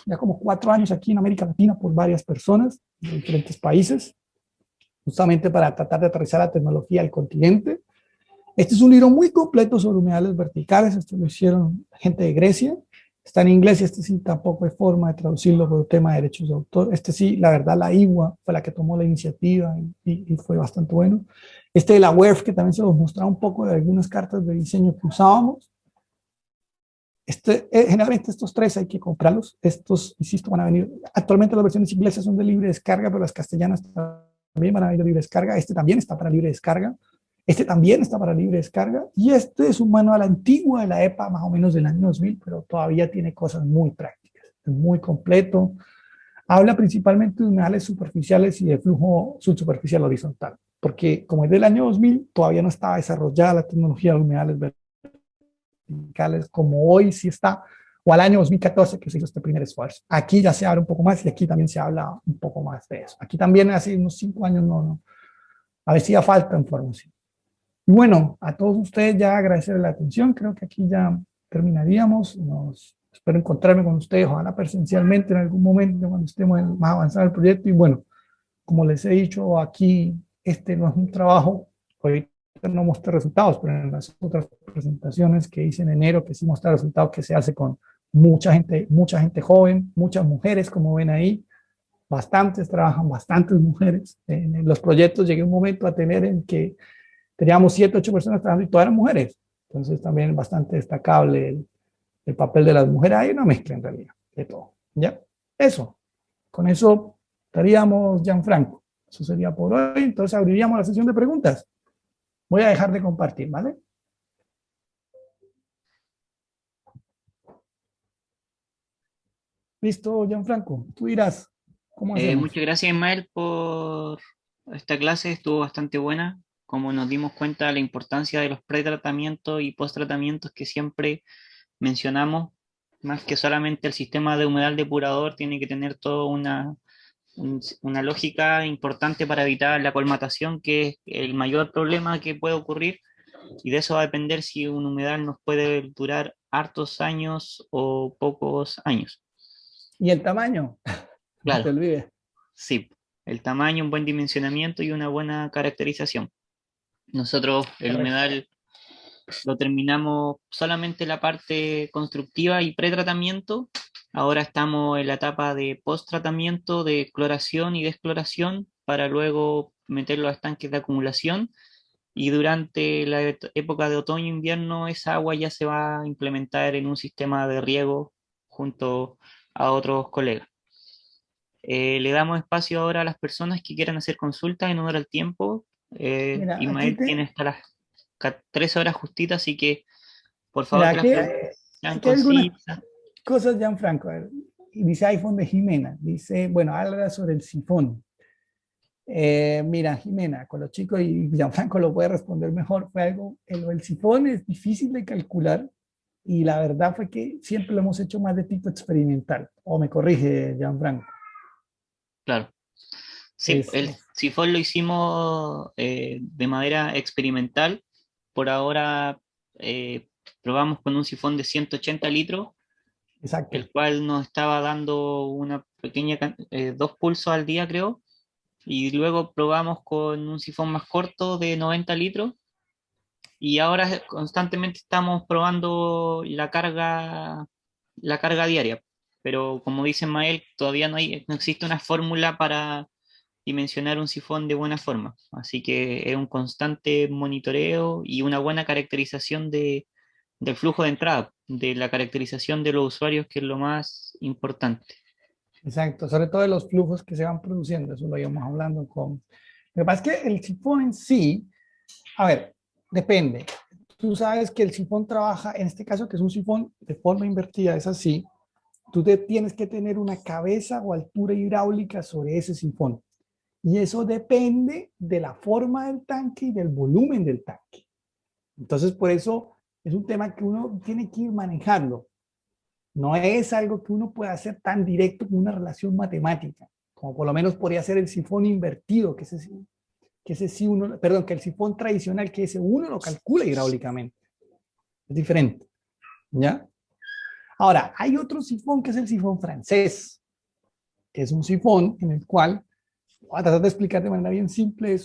ya como 4 años aquí en América Latina por varias personas de diferentes países, justamente para tratar de aterrizar la tecnología al continente. Este es un libro muy completo sobre humedales verticales. Esto lo hicieron gente de Grecia. Está en inglés y este sí tampoco hay forma de traducirlo por el tema de derechos de autor. Este sí, la verdad, la IWA fue la que tomó la iniciativa y fue bastante bueno. Este de la WERF, que también se los mostraba un poco de algunas cartas de diseño que usábamos. Generalmente estos 3 hay que comprarlos. Estos, insisto, van a venir. Actualmente las versiones inglesas son de libre descarga, pero las castellanas también van a venir de libre descarga. Este también está para libre descarga. Este también está para libre descarga. Y este es un manual antiguo de la EPA, más o menos del año 2000, pero todavía tiene cosas muy prácticas. Es muy completo. Habla principalmente de humedales superficiales y de flujo subsuperficial horizontal, porque como es del año 2000, todavía no estaba desarrollada la tecnología de humedales verticales como hoy sí está, o al año 2014 que se hizo este primer esfuerzo. Aquí ya se habla un poco más y aquí también se habla un poco más de eso. Aquí también hace unos 5 años a ver si ya falta información. Y bueno, a todos ustedes ya agradecer la atención. Creo que aquí ya terminaríamos. Espero encontrarme con ustedes, ojalá presencialmente en algún momento cuando estemos más avanzado el proyecto. Y bueno, como les he dicho aquí, este no es un trabajo, ahorita no mostré resultados, pero en las otras presentaciones que hice en enero, que sí mostré resultados, que se hace con mucha gente joven, muchas mujeres, como ven ahí, trabajan bastantes mujeres. En los proyectos llegué un momento a tener en que teníamos 7, 8 personas trabajando y todas eran mujeres. Entonces también bastante destacable el papel de las mujeres. Hay una mezcla en realidad de todo. ¿Ya? Eso. Con eso estaríamos, Gianfranco. Eso sería por hoy. Entonces abriríamos la sesión de preguntas. Voy a dejar de compartir, ¿vale? Listo, Gianfranco. Tú dirás, ¿cómo hacemos? Muchas gracias, Ismael, por esta clase. Estuvo bastante buena. Como nos dimos cuenta de la importancia de los pretratamientos y posttratamientos que siempre mencionamos, más que solamente el sistema de humedal depurador, tiene que tener toda una lógica importante para evitar la colmatación, que es el mayor problema que puede ocurrir, y de eso va a depender si un humedal nos puede durar hartos años o pocos años. ¿Y el tamaño? No te Claro, olvides. sí, el tamaño, un buen dimensionamiento y una buena caracterización. Nosotros el Correcto. humedal lo terminamos solamente la parte constructiva y pretratamiento. Ahora estamos en la etapa de post-tratamiento, de cloración y descloración, para luego meterlo a estanques de acumulación. Y durante la época de otoño-invierno, esa agua ya se va a implementar en un sistema de riego junto a otros colegas. Le damos espacio ahora a las personas que quieran hacer consultas en honor al tiempo. Mira, Ismael tiene hasta las 3 horas justitas, así que por favor mira, que las aquí, preguntas sean aquí hay algunas concisas. cosas, Gianfranco. A ver, dice iPhone de Jimena. Dice, bueno, habla sobre el sifón. Mira, Jimena, con los chicos, y Gianfranco lo puede responder mejor, fue algo, el sifón es difícil de calcular y la verdad fue que siempre lo hemos hecho más de tipo experimental. O me corrige, Gianfranco. claro. Sí, el sifón lo hicimos de manera experimental. Por ahora probamos con un sifón de 180 litros, exacto. el cual nos estaba dando una pequeña, 2 pulsos al día, creo. Y luego probamos con un sifón más corto de 90 litros. Y ahora constantemente estamos probando la carga diaria. Pero como dice Mael, todavía no existe una fórmula para dimensionar un sifón de buena forma. Así que es un constante monitoreo y una buena caracterización del flujo de entrada, de la caracterización de los usuarios, que es lo más importante. Exacto, sobre todo de los flujos que se van produciendo, eso lo íbamos hablando con... Lo que pasa es que el sifón en sí, a ver, depende. Tú sabes que el sifón trabaja, en este caso que es un sifón de forma invertida, es así, tienes que tener una cabeza o altura hidráulica sobre ese sifón. Y eso depende de la forma del tanque y del volumen del tanque. Entonces, por eso es un tema que uno tiene que ir manejando. No es algo que uno pueda hacer tan directo como una relación matemática, como por lo menos podría ser el sifón invertido, que ese sí uno, perdón, que el sifón tradicional, que ese uno lo calcula hidráulicamente. Es diferente, ¿ya? Ahora, hay otro sifón que es el sifón francés, que es un sifón en el cual, voy a tratar de explicar de manera bien simple,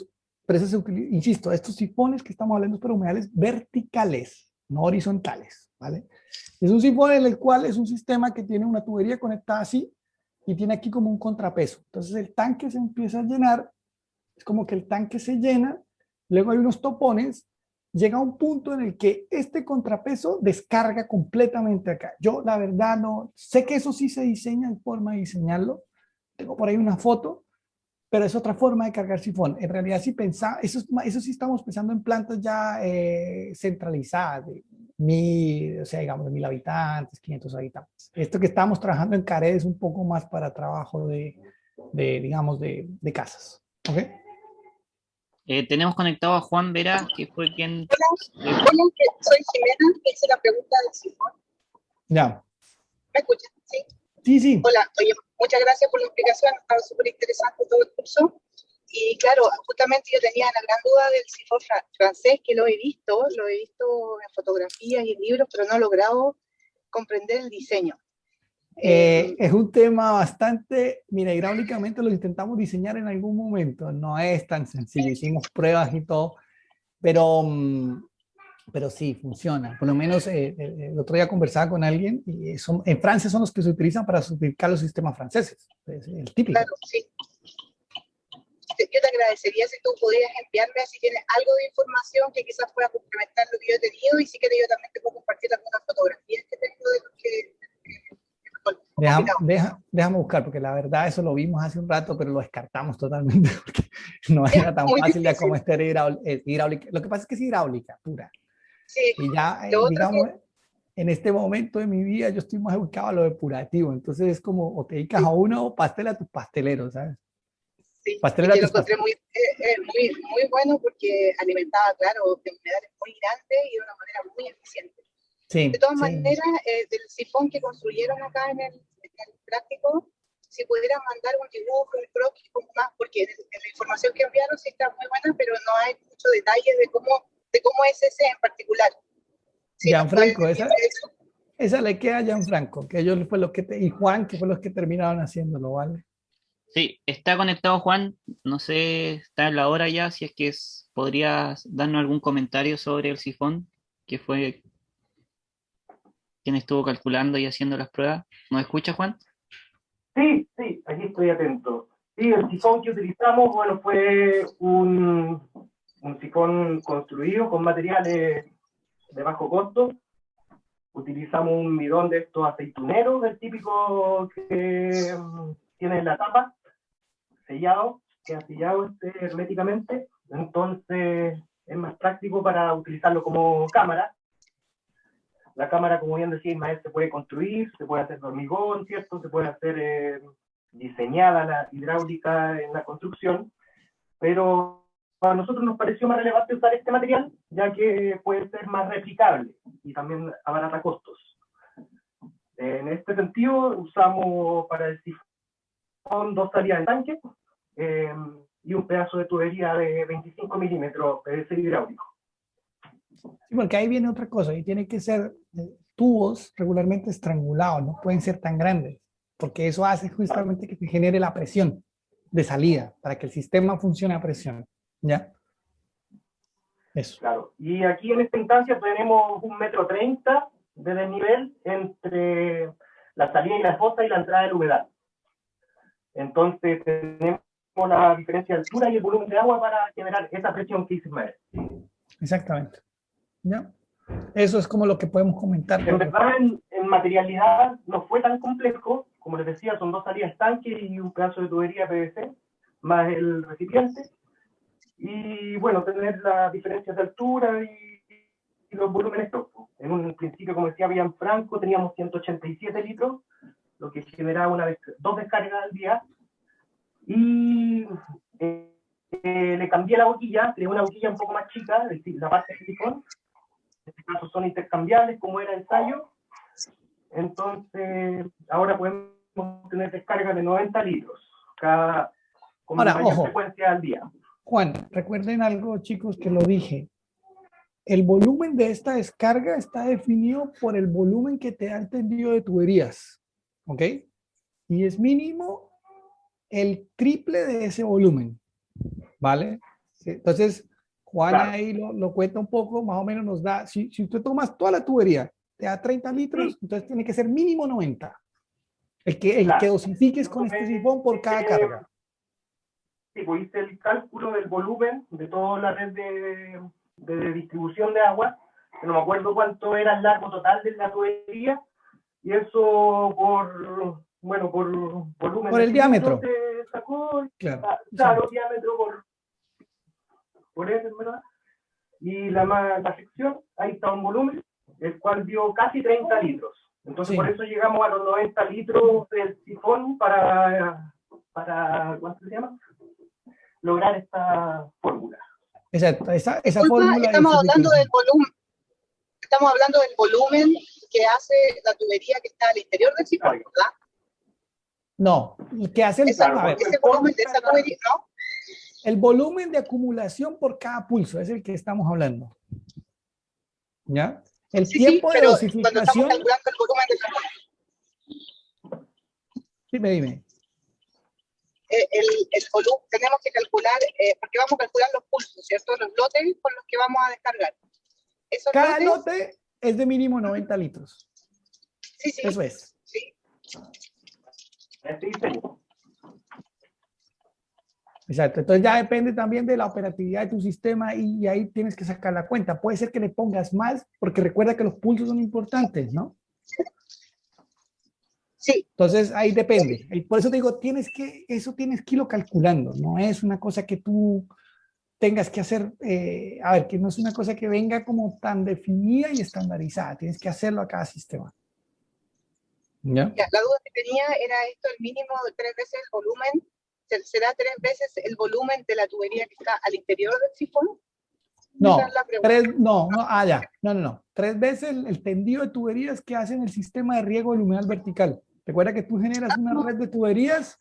pero eso se insisto, estos sifones que estamos hablando son humedales verticales, no horizontales, ¿vale? Es un sifón en el cual es un sistema que tiene una tubería conectada así y tiene aquí como un contrapeso. Entonces el tanque se empieza a llenar, es como que el tanque se llena, luego hay unos topones, llega a un punto en el que este contrapeso descarga completamente acá. Yo la verdad no, sé que eso sí se diseña, hay forma de diseñarlo, tengo por ahí una foto, pero es otra forma de cargar sifón. En realidad, si pensaba, eso sí estamos pensando en plantas ya centralizadas, de o sea, digamos, de 1.000 habitantes, 500 habitantes. Esto que estamos trabajando en Cared es un poco más para trabajo digamos, de casas. ¿Ok? Tenemos conectado a Juan Vera, que fue quien... Hola, hola, soy Jimena, que hice la pregunta del sifón. Ya. ¿Me escuchas? Sí. Sí, sí. Hola, oye, muchas gracias por la explicación, ha estado súper interesante todo el curso. Y claro, justamente yo tenía la gran duda del sifón francés, que lo he visto en fotografías y en libros, pero no he logrado comprender el diseño. Es un tema bastante, mira, hidráulicamente lo intentamos diseñar en algún momento, no es tan sencillo, hicimos pruebas y todo, pero, pero sí, funciona. Por lo menos el otro día conversaba con alguien y en Francia son los que se utilizan para suplicar los sistemas franceses, es el típico. Claro, sí. Yo te agradecería si tú pudieras enviarme, si tienes algo de información que quizás pueda complementar lo que yo he tenido, y si quieres yo también te puedo compartir algunas fotografías que tengo de los que... Déjame buscar, porque la verdad eso lo vimos hace un rato, pero lo descartamos totalmente, porque no era tan fácil de como esta hidráulica. Lo que pasa es que es hidráulica pura. Sí. Y ya, digamos, en este momento de mi vida yo estoy más ubicado a lo depurativo, entonces es como o te dedicas a uno o pastel a tus pasteleros, ¿sabes? Sí, Pastelero y que lo encontré muy bueno porque alimentaba, claro, de humedales muy grandes y de una manera muy eficiente. De Sí, todas sí. maneras, del sifón que construyeron acá en el práctico, si pudieran mandar un dibujo, un croquis, más, porque en la información que enviaron sí está muy buena, pero no hay muchos detalles de cómo es ese en particular. Si Gianfranco, esa le queda a Gianfranco, que ellos fue los que y Juan, que fue los que terminaron haciéndolo, ¿vale? Sí, está conectado Juan, no sé, está en la hora ya, si es que podrías darnos algún comentario sobre el sifón, que fue quien estuvo calculando y haciendo las pruebas. ¿Nos escucha, Juan? Sí, sí, aquí estoy atento. Sí, el sifón que utilizamos, bueno, fue un sifón construido con materiales de bajo costo. Utilizamos un bidón de estos aceituneros, el típico que tiene la tapa, sellado, queda sellado herméticamente. Entonces es más práctico para utilizarlo como cámara. La cámara, como bien decía Ismael, se puede construir, se puede hacer de hormigón, ¿cierto? Se puede hacer diseñada la hidráulica en la construcción, pero a nosotros nos pareció más relevante usar este material, ya que puede ser más replicable y también abarata costos. En este sentido, usamos para el sifón 2 salidas de tanque y un pedazo de tubería de 25 milímetros PVC hidráulico. Sí, porque ahí viene otra cosa, y tiene que ser tubos regularmente estrangulados, no pueden ser tan grandes, porque eso hace justamente que se genere la presión de salida, para que el sistema funcione a presión, ¿ya? Eso. Claro, y aquí en esta instancia tenemos 1,30 m de desnivel entre la salida y la fosa y la entrada de la humedad. Entonces tenemos la diferencia de altura y el volumen de agua para generar esa presión que hice más. Exactamente. ¿Ya? Eso es como lo que podemos comentar. En verdad, en materialidad no fue tan complejo. Como les decía, son 2 salidas tanque y un pedazo de tubería PVC, más el recipiente. Y bueno, tener las diferencias de altura y los volúmenes propios. En un principio, como decía Bian Franco, teníamos 187 litros, lo que generaba 2 descargas al día. Y le cambié la boquilla, creé una boquilla un poco más chica, la parte de sifón. En este caso son intercambiables, como era ensayo. Entonces, ahora podemos tener descargas de 90 litros, con mayor frecuencia al día. Juan, recuerden algo, chicos, que lo dije. El volumen de esta descarga está definido por el volumen que te da el tendido de tuberías, ¿ok? Y es mínimo el triple de ese volumen, ¿vale? Sí, entonces, Juan claro. Ahí lo cuenta un poco, más o menos nos da, si usted tomas toda la tubería, te da 30 litros, sí. Entonces tiene que ser mínimo 90. El que dosifiques con este sifón por cada carga. Sí, pues hice el cálculo del volumen de toda la red de distribución de agua, que no me acuerdo cuánto era el largo total de la tubería, y eso por volumen. Por el diámetro. Se sacó, claro, diámetro por eso, ¿verdad? Y la sección, ahí está un volumen, el cual dio casi 30 litros. Entonces, por eso llegamos a los 90 litros del sifón para ¿cuánto se llama? Lograr esta fórmula. Exacto, esa fórmula. Estamos hablando del volumen que hace la tubería que está al interior del sifón, ¿verdad? No, que hace ese volumen de esa tubería, ¿no? El volumen de acumulación por cada pulso es el que estamos hablando. ¿Ya? El tiempo de dosificación. Cuando estamos calculando el volumen de Dime. El volumen, tenemos que calcular, porque vamos a calcular los pulsos, ¿cierto? Los lotes con los que vamos a descargar. Cada lote es de mínimo 90 litros. Sí. Eso es. Sí. Exacto. Entonces ya depende también de la operatividad de tu sistema y ahí tienes que sacar la cuenta. Puede ser que le pongas más, porque recuerda que los pulsos son importantes, ¿no? Sí. Entonces ahí depende. Por eso te digo, tienes que irlo calculando. No es una cosa que tú tengas que hacer, que no es una cosa que venga como tan definida y estandarizada. Tienes que hacerlo a cada sistema. ¿Ya? La duda que tenía era esto, el mínimo de 3 veces el volumen. ¿Será 3 veces el volumen de la tubería que está al interior del sifón? No, 3 veces el tendido de tuberías que hacen el sistema de riego del humedal vertical. Recuerda que tú generas una red de tuberías,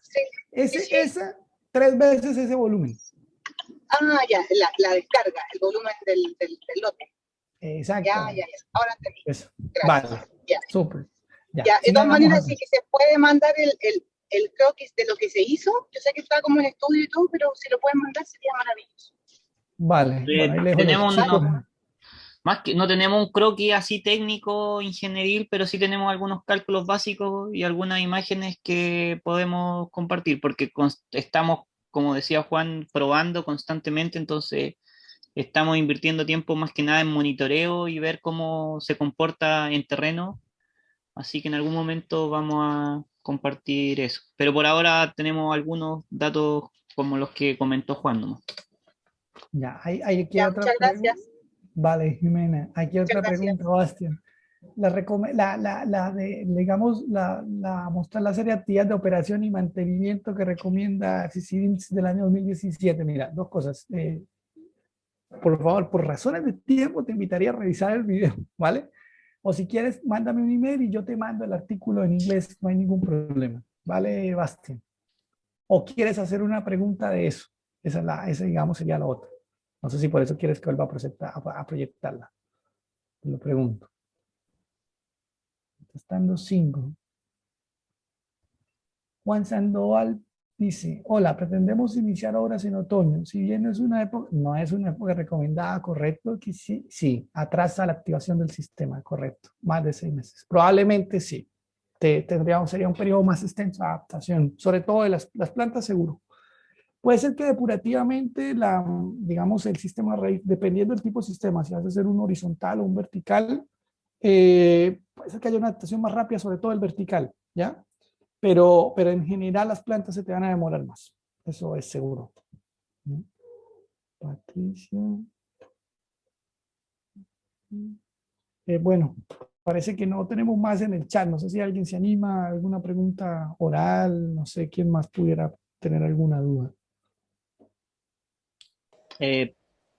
esa 3 veces ese volumen. Ya, la descarga, el volumen del lote. Exacto. Ya. Ahora entendí. Eso. Gracias. Vale, súper. Ya, de todas maneras, sí que se puede mandar el croquis de lo que se hizo. Yo sé que está como en estudio y todo, pero si lo pueden mandar sería maravilloso. Vale. No tenemos un croquis así técnico, ingenieril, pero sí tenemos algunos cálculos básicos y algunas imágenes que podemos compartir, porque estamos, como decía Juan, probando constantemente, entonces estamos invirtiendo tiempo más que nada en monitoreo y ver cómo se comporta en terreno, así que en algún momento vamos a compartir eso. Pero por ahora tenemos algunos datos como los que comentó Juan nomás. Ya, hay muchas gracias. Vale, Jimena. Aquí otra pregunta, Bastián. Mostrar la serie de actividades de operación y mantenimiento que recomienda CICIDIMS del año 2017. Mira, 2 cosas. Por favor, por razones de tiempo, te invitaría a revisar el video, ¿vale? O si quieres, mándame un email y yo te mando el artículo en inglés, no hay ningún problema. ¿Vale, Bastián? ¿O quieres hacer una pregunta de eso? Esa digamos, sería la otra. No sé si por eso quieres que vuelva a proyectarla. Te lo pregunto. Están los 5. Juan Sandoval dice, hola, pretendemos iniciar obras en otoño. Si bien no es una época recomendada, correcto, que sí, atrasa la activación del sistema, correcto, más de 6 meses. Probablemente sí. Sería un periodo más extenso de adaptación, sobre todo de las plantas seguro. Puede ser que depurativamente, digamos, el sistema raíz, dependiendo del tipo de sistema, si vas a hacer un horizontal o un vertical, puede ser que haya una adaptación más rápida, sobre todo el vertical, ¿ya? Pero en general las plantas se te van a demorar más. Eso es seguro. Patricia. Bueno, parece que no tenemos más en el chat. No sé si alguien se anima a alguna pregunta oral. No sé quién más pudiera tener alguna duda.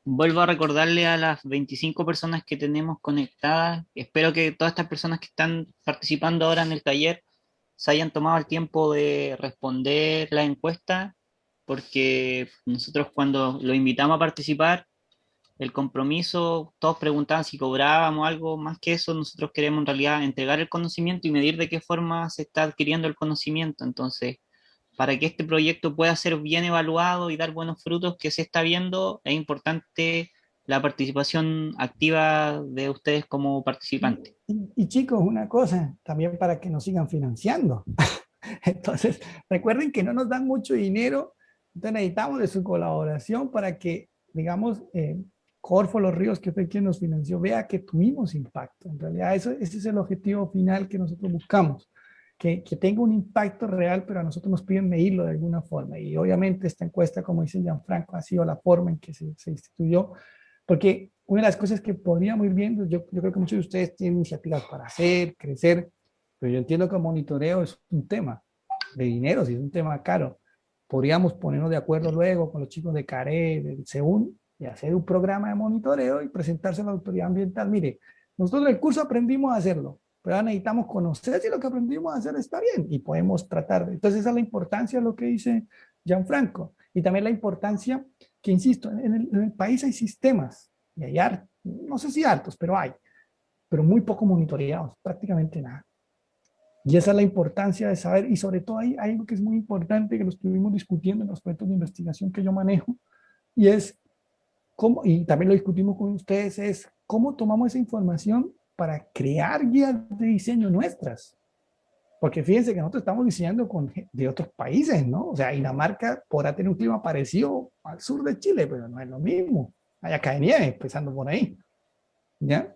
Vuelvo a recordarle a las 25 personas que tenemos conectadas. Espero que todas estas personas que están participando ahora en el taller se hayan tomado el tiempo de responder la encuesta, porque nosotros cuando lo invitamos a participar, el compromiso, todos preguntaban si cobrábamos algo, más que eso, nosotros queremos en realidad entregar el conocimiento y medir de qué forma se está adquiriendo el conocimiento. Entonces, para que este proyecto pueda ser bien evaluado y dar buenos frutos que se está viendo, es importante la participación activa de ustedes como participantes. Y chicos, una cosa, también para que nos sigan financiando. Entonces, recuerden que no nos dan mucho dinero, entonces necesitamos de su colaboración para que, digamos, Corfo Los Ríos, que fue quien nos financió, vea que tuvimos impacto. En realidad, ese es el objetivo final que nosotros buscamos, que tenga un impacto real, pero a nosotros nos piden medirlo de alguna forma. Y obviamente esta encuesta, como dice Gianfranco, ha sido la forma en que se instituyó, porque una de las cosas que podríamos ir viendo, yo creo que muchos de ustedes tienen iniciativas para hacer, crecer, pero yo entiendo que el monitoreo es un tema de dinero, si es un tema caro. Podríamos ponernos de acuerdo luego con los chicos de CARE, del SEUN, y hacer un programa de monitoreo y presentarse a la autoridad ambiental. Mire, nosotros en el curso aprendimos a hacerlo, pero ahora necesitamos conocer si lo que aprendimos a hacer está bien y podemos tratar de. Entonces, esa es la importancia de lo que dice Gianfranco. Y también la importancia que, insisto, en el país hay sistemas, y hay no sé si altos, pero hay, pero muy poco monitoreados, prácticamente nada. Y esa es la importancia de saber, y sobre todo hay algo que es muy importante, que lo estuvimos discutiendo en los proyectos de investigación que yo manejo, y es cómo, y también lo discutimos con ustedes, es cómo tomamos esa información para crear guías de diseño nuestras. Porque fíjense que nosotros estamos diseñando de otros países, ¿no? O sea, Dinamarca podrá tener un clima parecido al sur de Chile, pero no es lo mismo. Hay acá de nieve, empezando por ahí. ¿Ya?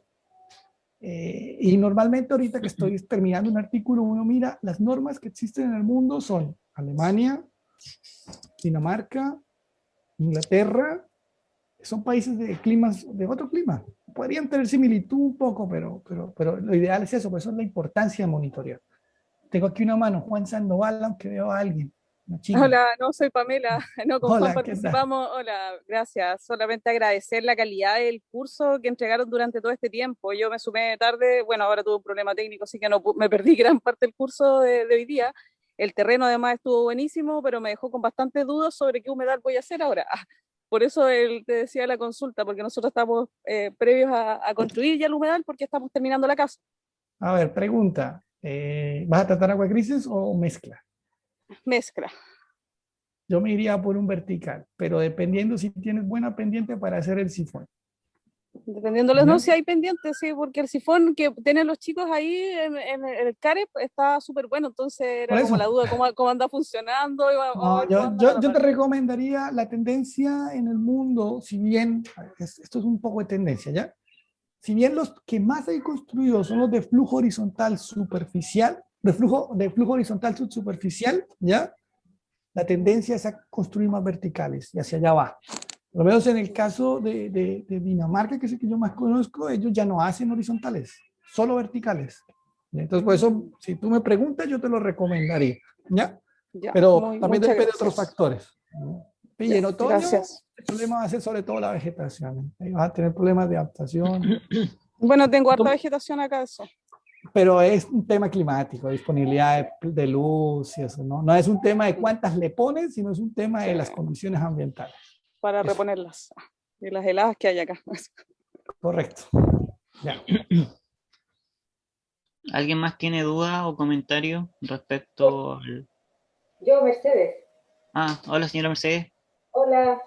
Y normalmente ahorita que estoy terminando un artículo, uno mira, las normas que existen en el mundo son Alemania, Dinamarca, Inglaterra, son países de climas, de otro clima. Podrían tener similitud un poco, pero lo ideal es eso, por eso es la importancia de monitorear. Tengo aquí una mano, Juan Sandoval, aunque veo a alguien. Hola, no soy Pamela, no, con Juan Hola, ¿qué tal? participamos. Hola, gracias. Solamente agradecer la calidad del curso que entregaron durante todo este tiempo. Yo me sumé tarde, bueno, ahora tuve un problema técnico, así que no me perdí gran parte del curso de hoy día. El terreno además estuvo buenísimo, pero me dejó con bastantes dudas sobre qué humedal voy a hacer ahora. Por eso te decía la consulta, porque nosotros estamos previos a construir ya el humedal porque estamos terminando la casa. A ver, pregunta, ¿vas a tratar agua grises o mezcla? Mezcla. Yo me iría por un vertical, pero dependiendo si tienes buena pendiente para hacer el sifón. Dependiendo de los no, si hay pendientes, sí, porque el sifón que tienen los chicos ahí en el CARE está súper bueno, entonces era como la duda, cómo anda funcionando. No, yo te recomendaría la tendencia en el mundo, si bien, esto es un poco de tendencia, ¿ya? Si bien los que más hay construidos son los de flujo horizontal superficial, de flujo horizontal subsuperficial, ¿ya? La tendencia es a construir más verticales y hacia allá va. Por lo menos en el caso de Dinamarca, que es el que yo más conozco, ellos ya no hacen horizontales, solo verticales. Entonces, por eso, si tú me preguntas, yo te lo recomendaría, ¿ya? Pero también depende de otros factores. Y en otoño, el problema va a ser sobre todo la vegetación. Ahí vas a tener problemas de adaptación. Bueno, tengo harta vegetación acá, eso. pero es un tema climático, disponibilidad de luz y eso, ¿no? No es un tema de cuántas le pones, sino es un tema de las condiciones ambientales. Para Eso. reponerlas de las heladas que hay acá. Correcto. Ya. ¿Alguien más tiene dudas o comentarios respecto al... Yo, Mercedes. Ah, hola señora Mercedes. Hola.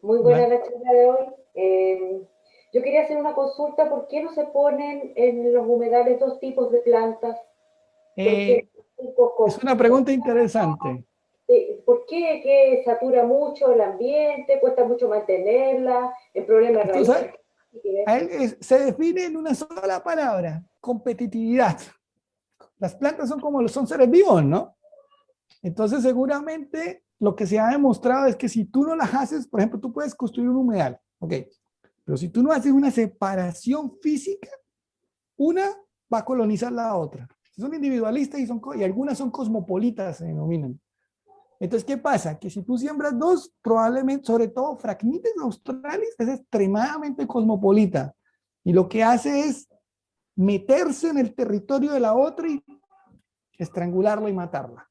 Muy buena la charla de hoy. Yo quería hacer una consulta. ¿Por qué no se ponen en los humedales dos tipos de plantas? Es una pregunta interesante. ¿Por qué? ¿Que satura mucho el ambiente? ¿Cuesta mucho mantenerla? ¿El problema de raíces? Se define en una sola palabra: competitividad. Las plantas son seres vivos, ¿no? Entonces, seguramente lo que se ha demostrado es que si tú no las haces, por ejemplo, tú puedes construir un humedal, ¿ok? Pero si tú no haces una separación física, una va a colonizar la otra. Son individualistas y algunas son cosmopolitas, se denominan. Entonces, ¿qué pasa? Que si tú siembras dos, probablemente, sobre todo Phragmites australis, es extremadamente cosmopolita. Y lo que hace es meterse en el territorio de la otra y estrangularla y matarla.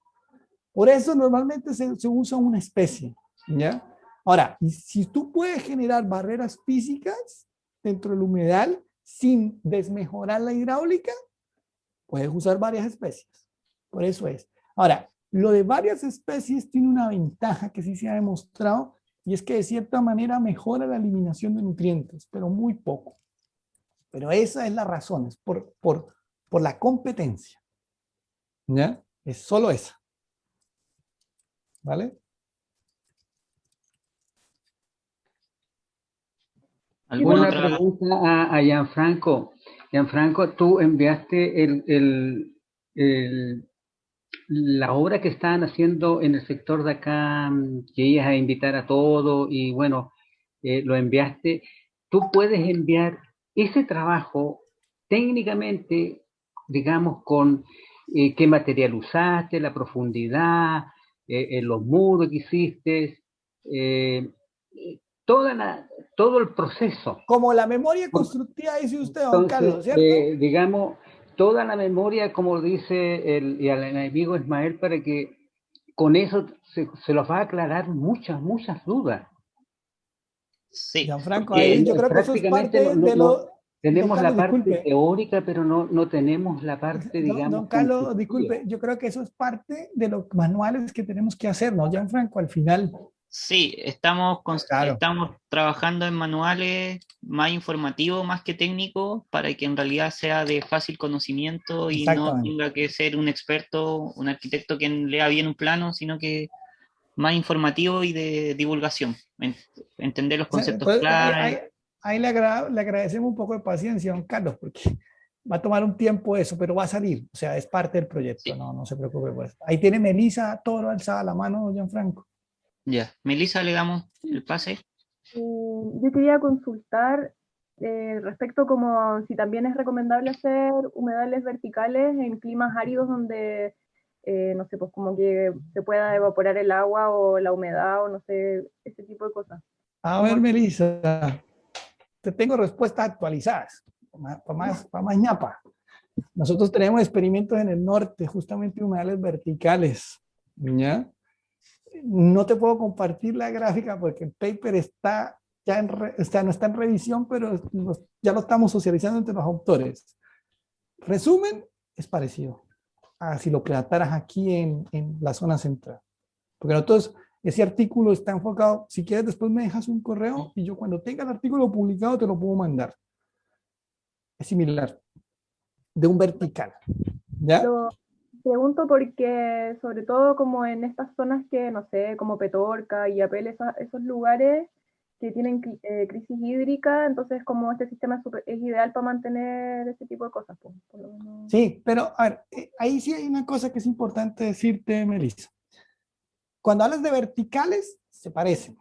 Por eso normalmente se usa una especie, ¿ya? Ahora, y si tú puedes generar barreras físicas dentro del humedal sin desmejorar la hidráulica, puedes usar varias especies. Por eso es. Ahora, lo de varias especies tiene una ventaja que sí se ha demostrado, y es que de cierta manera mejora la eliminación de nutrientes, pero muy poco. Pero esa es la razón, es por la competencia. ¿Ya? Es solo esa. ¿Vale? ¿Alguna Una otra? pregunta a Gianfranco. Gianfranco, tú enviaste la obra que estaban haciendo en el sector de acá, que ibas a invitar a todos y bueno, lo enviaste. Tú puedes enviar ese trabajo técnicamente, digamos, con qué material usaste, la profundidad, los muros que hiciste, eh, todo el proceso. Como la memoria constructiva, dice usted, don Carlos, ¿cierto? Digamos, toda la memoria, como dice y al enemigo Ismael, para que con eso se los va a aclarar muchas dudas. Sí. Gianfranco, ahí yo creo que eso es parte de lo... Tenemos don Carlos, la parte disculpe. teórica, pero no tenemos la parte, digamos... Don Carlos, disculpe, yo creo que eso es parte de los manuales que tenemos que hacer, ¿no, Gianfranco? Al final... Sí, estamos trabajando en manuales más informativos, más que técnicos, para que en realidad sea de fácil conocimiento y no tenga que ser un experto, un arquitecto quien lea bien un plano, sino que más informativo y de divulgación, entender los conceptos pues, clave. Ahí le agradecemos un poco de paciencia, don Carlos, porque va a tomar un tiempo eso, pero va a salir, o sea, es parte del proyecto, sí. No se preocupe por eso. Ahí tiene Melissa todo alzada la mano, Gianfranco. Ya, Melissa, le damos el pase. Yo quería consultar respecto como si también es recomendable hacer humedales verticales en climas áridos donde, no sé, pues como que se pueda evaporar el agua o la humedad o no sé, ese tipo de cosas. A ver, Melissa, te tengo respuestas actualizadas, para más ñapa. Nosotros tenemos experimentos en el norte, justamente humedales verticales, ¿ya? No te puedo compartir la gráfica porque el paper está ya no está en revisión, pero ya lo estamos socializando entre los autores. Resumen, es parecido a si lo plantaras aquí en la zona central. Porque nosotros, ese artículo está enfocado, si quieres después me dejas un correo y yo cuando tenga el artículo publicado te lo puedo mandar. Es similar, de un vertical. ¿Ya? Lo pregunto porque, sobre todo como en estas zonas que, no sé, como Petorca y Apel, esos lugares que tienen crisis hídrica, entonces como este sistema es ideal para mantener ese tipo de cosas. Pues, por lo menos. Sí, pero a ver, ahí sí hay una cosa que es importante decirte, Melissa. Cuando hablas de verticales, se parecen.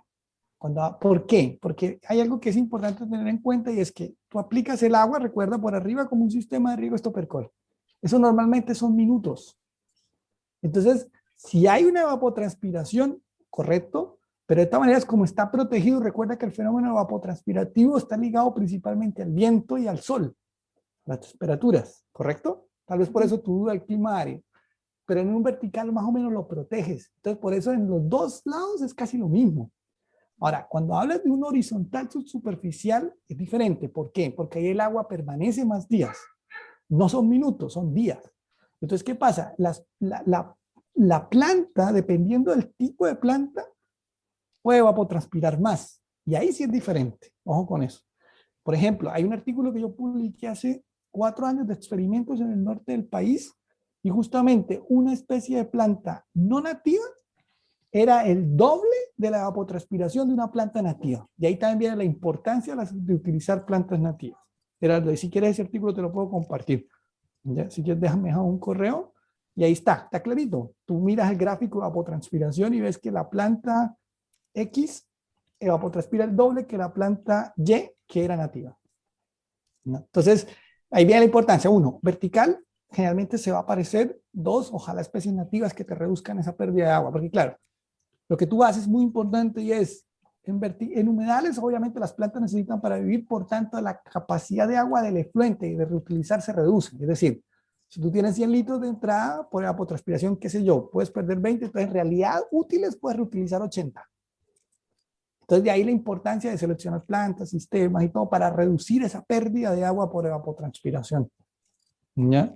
¿Por qué? Porque hay algo que es importante tener en cuenta y es que tú aplicas el agua, recuerda, por arriba como un sistema de riego estopercol. Eso normalmente son minutos. Entonces, si hay una evapotranspiración, correcto, pero de todas maneras, como está protegido, recuerda que el fenómeno evapotranspirativo está ligado principalmente al viento y al sol. las temperaturas, ¿correcto? Tal vez por eso tu duda del clima árido, pero en un vertical más o menos lo proteges. Entonces, por eso en los dos lados es casi lo mismo. Ahora, cuando hablas de un horizontal subsuperficial, es diferente. ¿Por qué? Porque ahí el agua permanece más días. No son minutos, son días. Entonces, ¿qué pasa? La planta, dependiendo del tipo de planta, puede evapotranspirar más. Y ahí sí es diferente. Ojo con eso. Por ejemplo, hay un artículo que yo publiqué hace 4 años de experimentos en el norte del país y justamente una especie de planta no nativa era el doble de la evapotranspiración de una planta nativa. Y ahí también viene la importancia de utilizar plantas nativas. Gerardo, y si quieres ese artículo te lo puedo compartir. ¿Ya? Si quieres déjame dejar un correo y ahí está clarito. Tú miras el gráfico de evapotranspiración y ves que la planta X evapotranspira el doble que la planta Y que era nativa. ¿No? Entonces, ahí viene la importancia. 1, vertical, generalmente se va a aparecer. 2, ojalá especies nativas que te reduzcan esa pérdida de agua. Porque claro, lo que tú haces es muy importante y es, en humedales, obviamente las plantas necesitan para vivir, por tanto, la capacidad de agua del efluente y de reutilizar se reduce. Es decir, si tú tienes 100 litros de entrada por evapotranspiración, qué sé yo, puedes perder 20, entonces en realidad útiles puedes reutilizar 80. Entonces, de ahí la importancia de seleccionar plantas, sistemas y todo para reducir esa pérdida de agua por evapotranspiración. ¿Ya?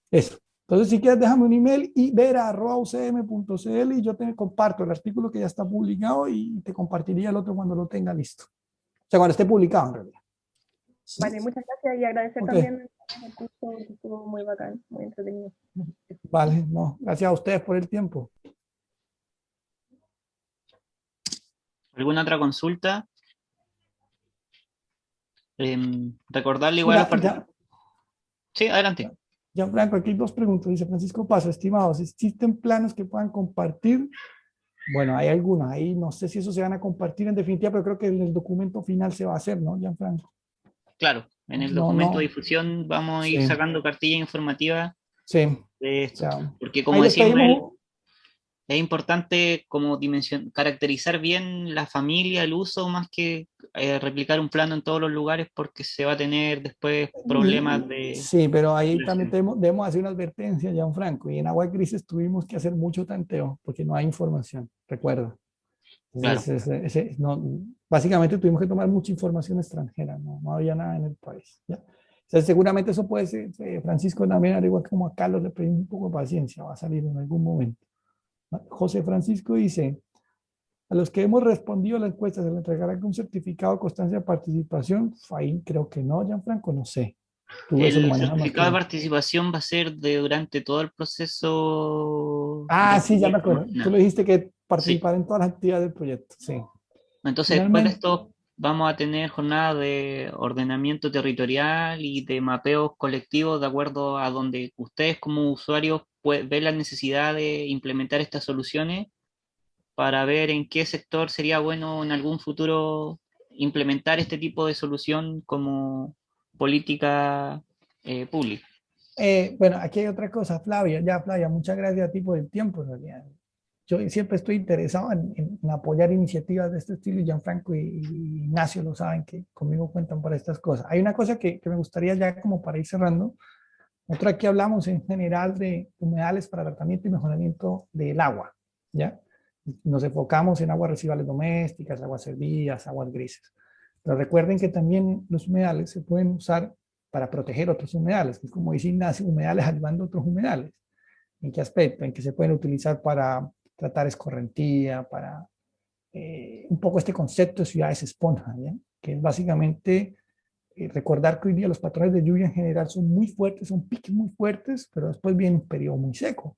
Eso. Entonces, si quieres, déjame un email y vera@ucm.cl y yo te comparto el artículo que ya está publicado y te compartiría el otro cuando lo tenga listo. O sea, cuando esté publicado en realidad. Vale, muchas gracias y agradecer también el curso, que estuvo muy bacán, muy entretenido. Vale, no, gracias a ustedes por el tiempo. ¿Alguna otra consulta? Recordarle igual a los participantes. Sí, adelante. Ya, Franco, aquí hay 2 preguntas. Dice Francisco Paso, estimados, ¿existen planos que puedan compartir? Bueno, hay algunos. Ahí no sé si eso se van a compartir en definitiva, pero creo que en el documento final se va a hacer, ¿no, Gianfranco? Claro, en el documento de difusión vamos a ir sacando cartilla informativa de esto. Porque como decíamos, es importante como caracterizar bien la familia, el uso, más que replicar un plano en todos los lugares, porque se va a tener después problemas de... Sí, pero ahí también debemos hacer una advertencia, Gianfranco, y en Agua Grises tuvimos que hacer mucho tanteo, porque no hay información, recuerda. Entonces, básicamente tuvimos que tomar mucha información extranjera, no había nada en el país. ¿Ya? Entonces, seguramente eso puede ser, Francisco también, al igual como a Carlos, le pedimos un poco de paciencia, va a salir en algún momento. José Francisco dice, a los que hemos respondido a la encuesta, ¿se le entregará un certificado de constancia de participación? Ahí creo que no, Gianfranco, no sé. El certificado de participación va a ser durante todo el proceso. Sí, ya me acuerdo. Tú le dijiste que participar en todas las actividades del proyecto. Sí. Entonces, después de esto, vamos a tener jornadas de ordenamiento territorial y de mapeos colectivos de acuerdo a donde ustedes como usuarios ven la necesidad de implementar estas soluciones para ver en qué sector sería bueno en algún futuro implementar este tipo de solución como política pública. Bueno, aquí hay otra cosa, Flavia. Flavia, muchas gracias a ti por el tiempo, en realidad. Yo siempre estoy interesado en apoyar iniciativas de este estilo, y Gianfranco y Ignacio lo saben, que conmigo cuentan para estas cosas. Hay una cosa que me gustaría ya como para ir cerrando. Nosotros aquí hablamos en general de humedales para tratamiento y mejoramiento del agua, ¿ya? Nos enfocamos en aguas residuales domésticas, aguas servidas, aguas grises. Pero recuerden que también los humedales se pueden usar para proteger otros humedales, que es como dice Ignacio, humedales ayudando a otros humedales. ¿En qué aspecto? En que se pueden utilizar para tratar escorrentía, para un poco este concepto de ciudades esponja, ¿ya? Que es básicamente recordar que hoy día los patrones de lluvia en general son muy fuertes, son piques muy fuertes, pero después viene un periodo muy seco.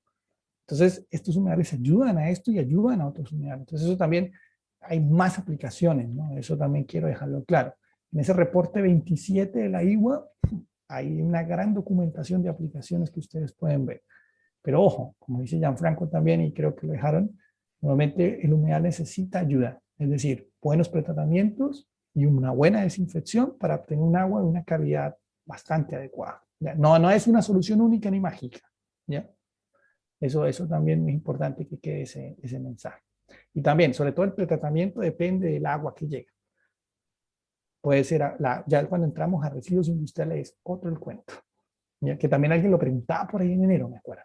Entonces, estos humedales ayudan a esto y ayudan a otros humedales. Entonces, eso también hay más aplicaciones, ¿no? Eso también quiero dejarlo claro. En ese reporte 27 de la IWA hay una gran documentación de aplicaciones que ustedes pueden ver. Pero ojo, como dice Gianfranco también, y creo que lo dejaron, normalmente el humedal necesita ayuda, es decir, buenos pretratamientos y una buena desinfección para obtener un agua de una calidad bastante adecuada. ¿Ya? No es una solución única ni mágica. ¿Ya? Eso también es importante que quede ese mensaje. Y también, sobre todo el pretratamiento depende del agua que llega. puede ser, ya cuando entramos a residuos industriales es otro el cuento, ¿ya? Que también alguien lo preguntaba por ahí en enero, me acuerdo.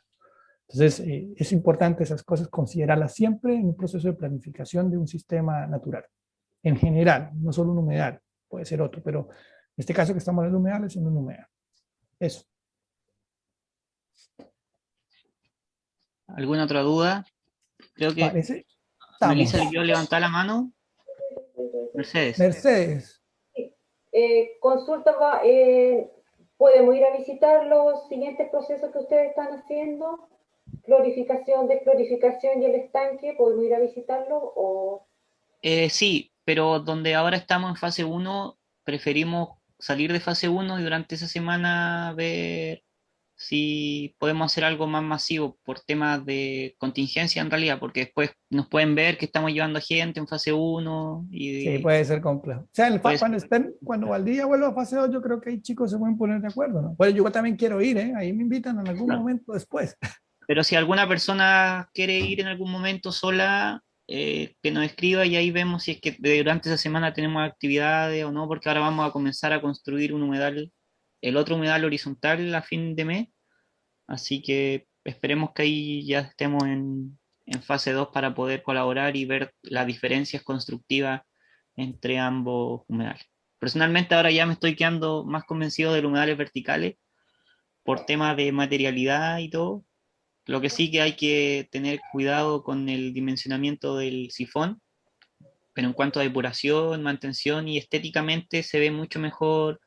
Entonces, es importante esas cosas considerarlas siempre en un proceso de planificación de un sistema natural. En general, no solo un humedal, puede ser otro, pero en este caso que estamos hablando de humedales, es un humedal. Eso. ¿Alguna otra duda? Creo que Parece. Melissa le quiero levantar la mano. Mercedes. Mercedes. Consulta, ¿podemos ir a visitar los siguientes procesos que ustedes están haciendo? Clorificación, desclorificación y el estanque, ¿podemos ir a visitarlo? O... Sí, pero donde ahora estamos en fase 1, preferimos salir de fase 1 y durante esa semana ver si podemos hacer algo más masivo por temas de contingencia en realidad, porque después nos pueden ver que estamos llevando a gente en fase 1 y Sí, puede ser complejo. O sea, pues, cuando Valdivia vuelva a fase 2, yo creo que ahí chicos se pueden poner de acuerdo, ¿no? Pues yo también quiero ir, ¿eh? Ahí me invitan en algún claro. momento después. Pero si alguna persona quiere ir en algún momento sola, que nos escriba y ahí vemos si es que durante esa semana tenemos actividades o no, porque ahora vamos a comenzar a construir un humedal, el otro humedal horizontal a fin de mes, así que esperemos que ahí ya estemos en fase 2 para poder colaborar y ver las diferencias constructivas entre ambos humedales. Personalmente ahora ya me estoy quedando más convencido de los humedales verticales por temas de materialidad y todo. Lo que sí que hay que tener cuidado con el dimensionamiento del sifón, pero en cuanto a depuración, mantención y estéticamente se ve mucho mejor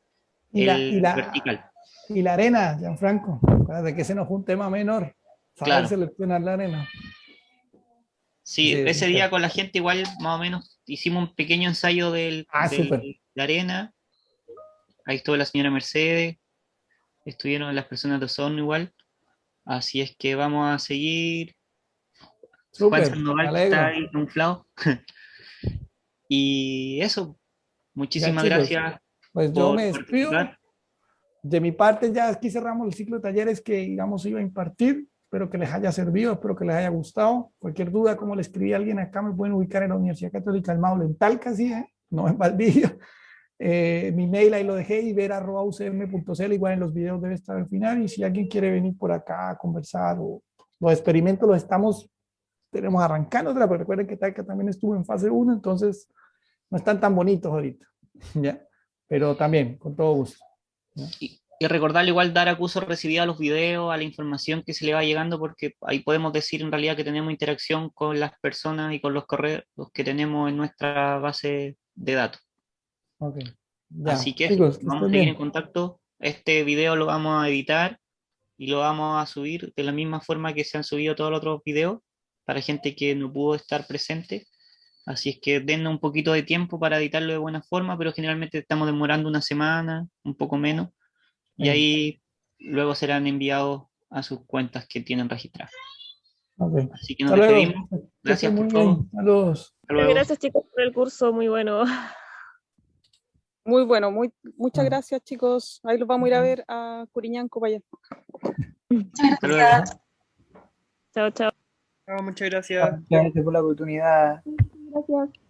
el vertical. Y la arena, Gianfranco, acuérdate que ese no es un tema menor, saber Claro. seleccionar la arena. Sí, ese día con la gente igual más o menos hicimos un pequeño ensayo de la arena. Ahí estuvo la señora Mercedes, estuvieron las personas de Osorno igual. Así es que vamos a seguir. Juan Sandoval está ahí camuflado. Y eso, muchísimas gracias. Pues yo me despido. De mi parte ya aquí cerramos el ciclo de talleres que digamos iba a impartir. Espero que les haya servido, espero que les haya gustado. Cualquier duda, como le escribí a alguien acá, me pueden ubicar en la Universidad Católica del Maule, en Talca, sí, no en Valdivia. Mi mail ahí lo dejé, ibera@ucm.cl, igual en los videos debe estar al final. Y si alguien quiere venir por acá a conversar, o los experimentos tenemos arrancando, pero recuerden que Talca también estuvo en fase 1, entonces no están tan bonitos ahorita, ¿ya? Pero también, con todo gusto. Y recordarle igual dar acuso recibido a los videos, a la información que se le va llegando, porque ahí podemos decir en realidad que tenemos interacción con las personas y con los correos que tenemos en nuestra base de datos. Okay. Ya. Así que chicos, vamos a seguir en contacto. Este video lo vamos a editar y lo vamos a subir de la misma forma que se han subido todos los otros videos para gente que no pudo estar presente. Así es que dennos un poquito de tiempo para editarlo de buena forma, pero generalmente estamos demorando una semana, un poco menos, y ahí luego serán enviados a sus cuentas que tienen registradas. Okay. Así que nos despedimos. Gracias por todo. Saludos. Gracias chicos por el curso, muy bueno. Muy bueno, muchas gracias chicos. Ahí los vamos a ir a ver a Curiñanco para allá. Muchas gracias. Chao, chao. Muchas gracias. Gracias por la oportunidad. Gracias.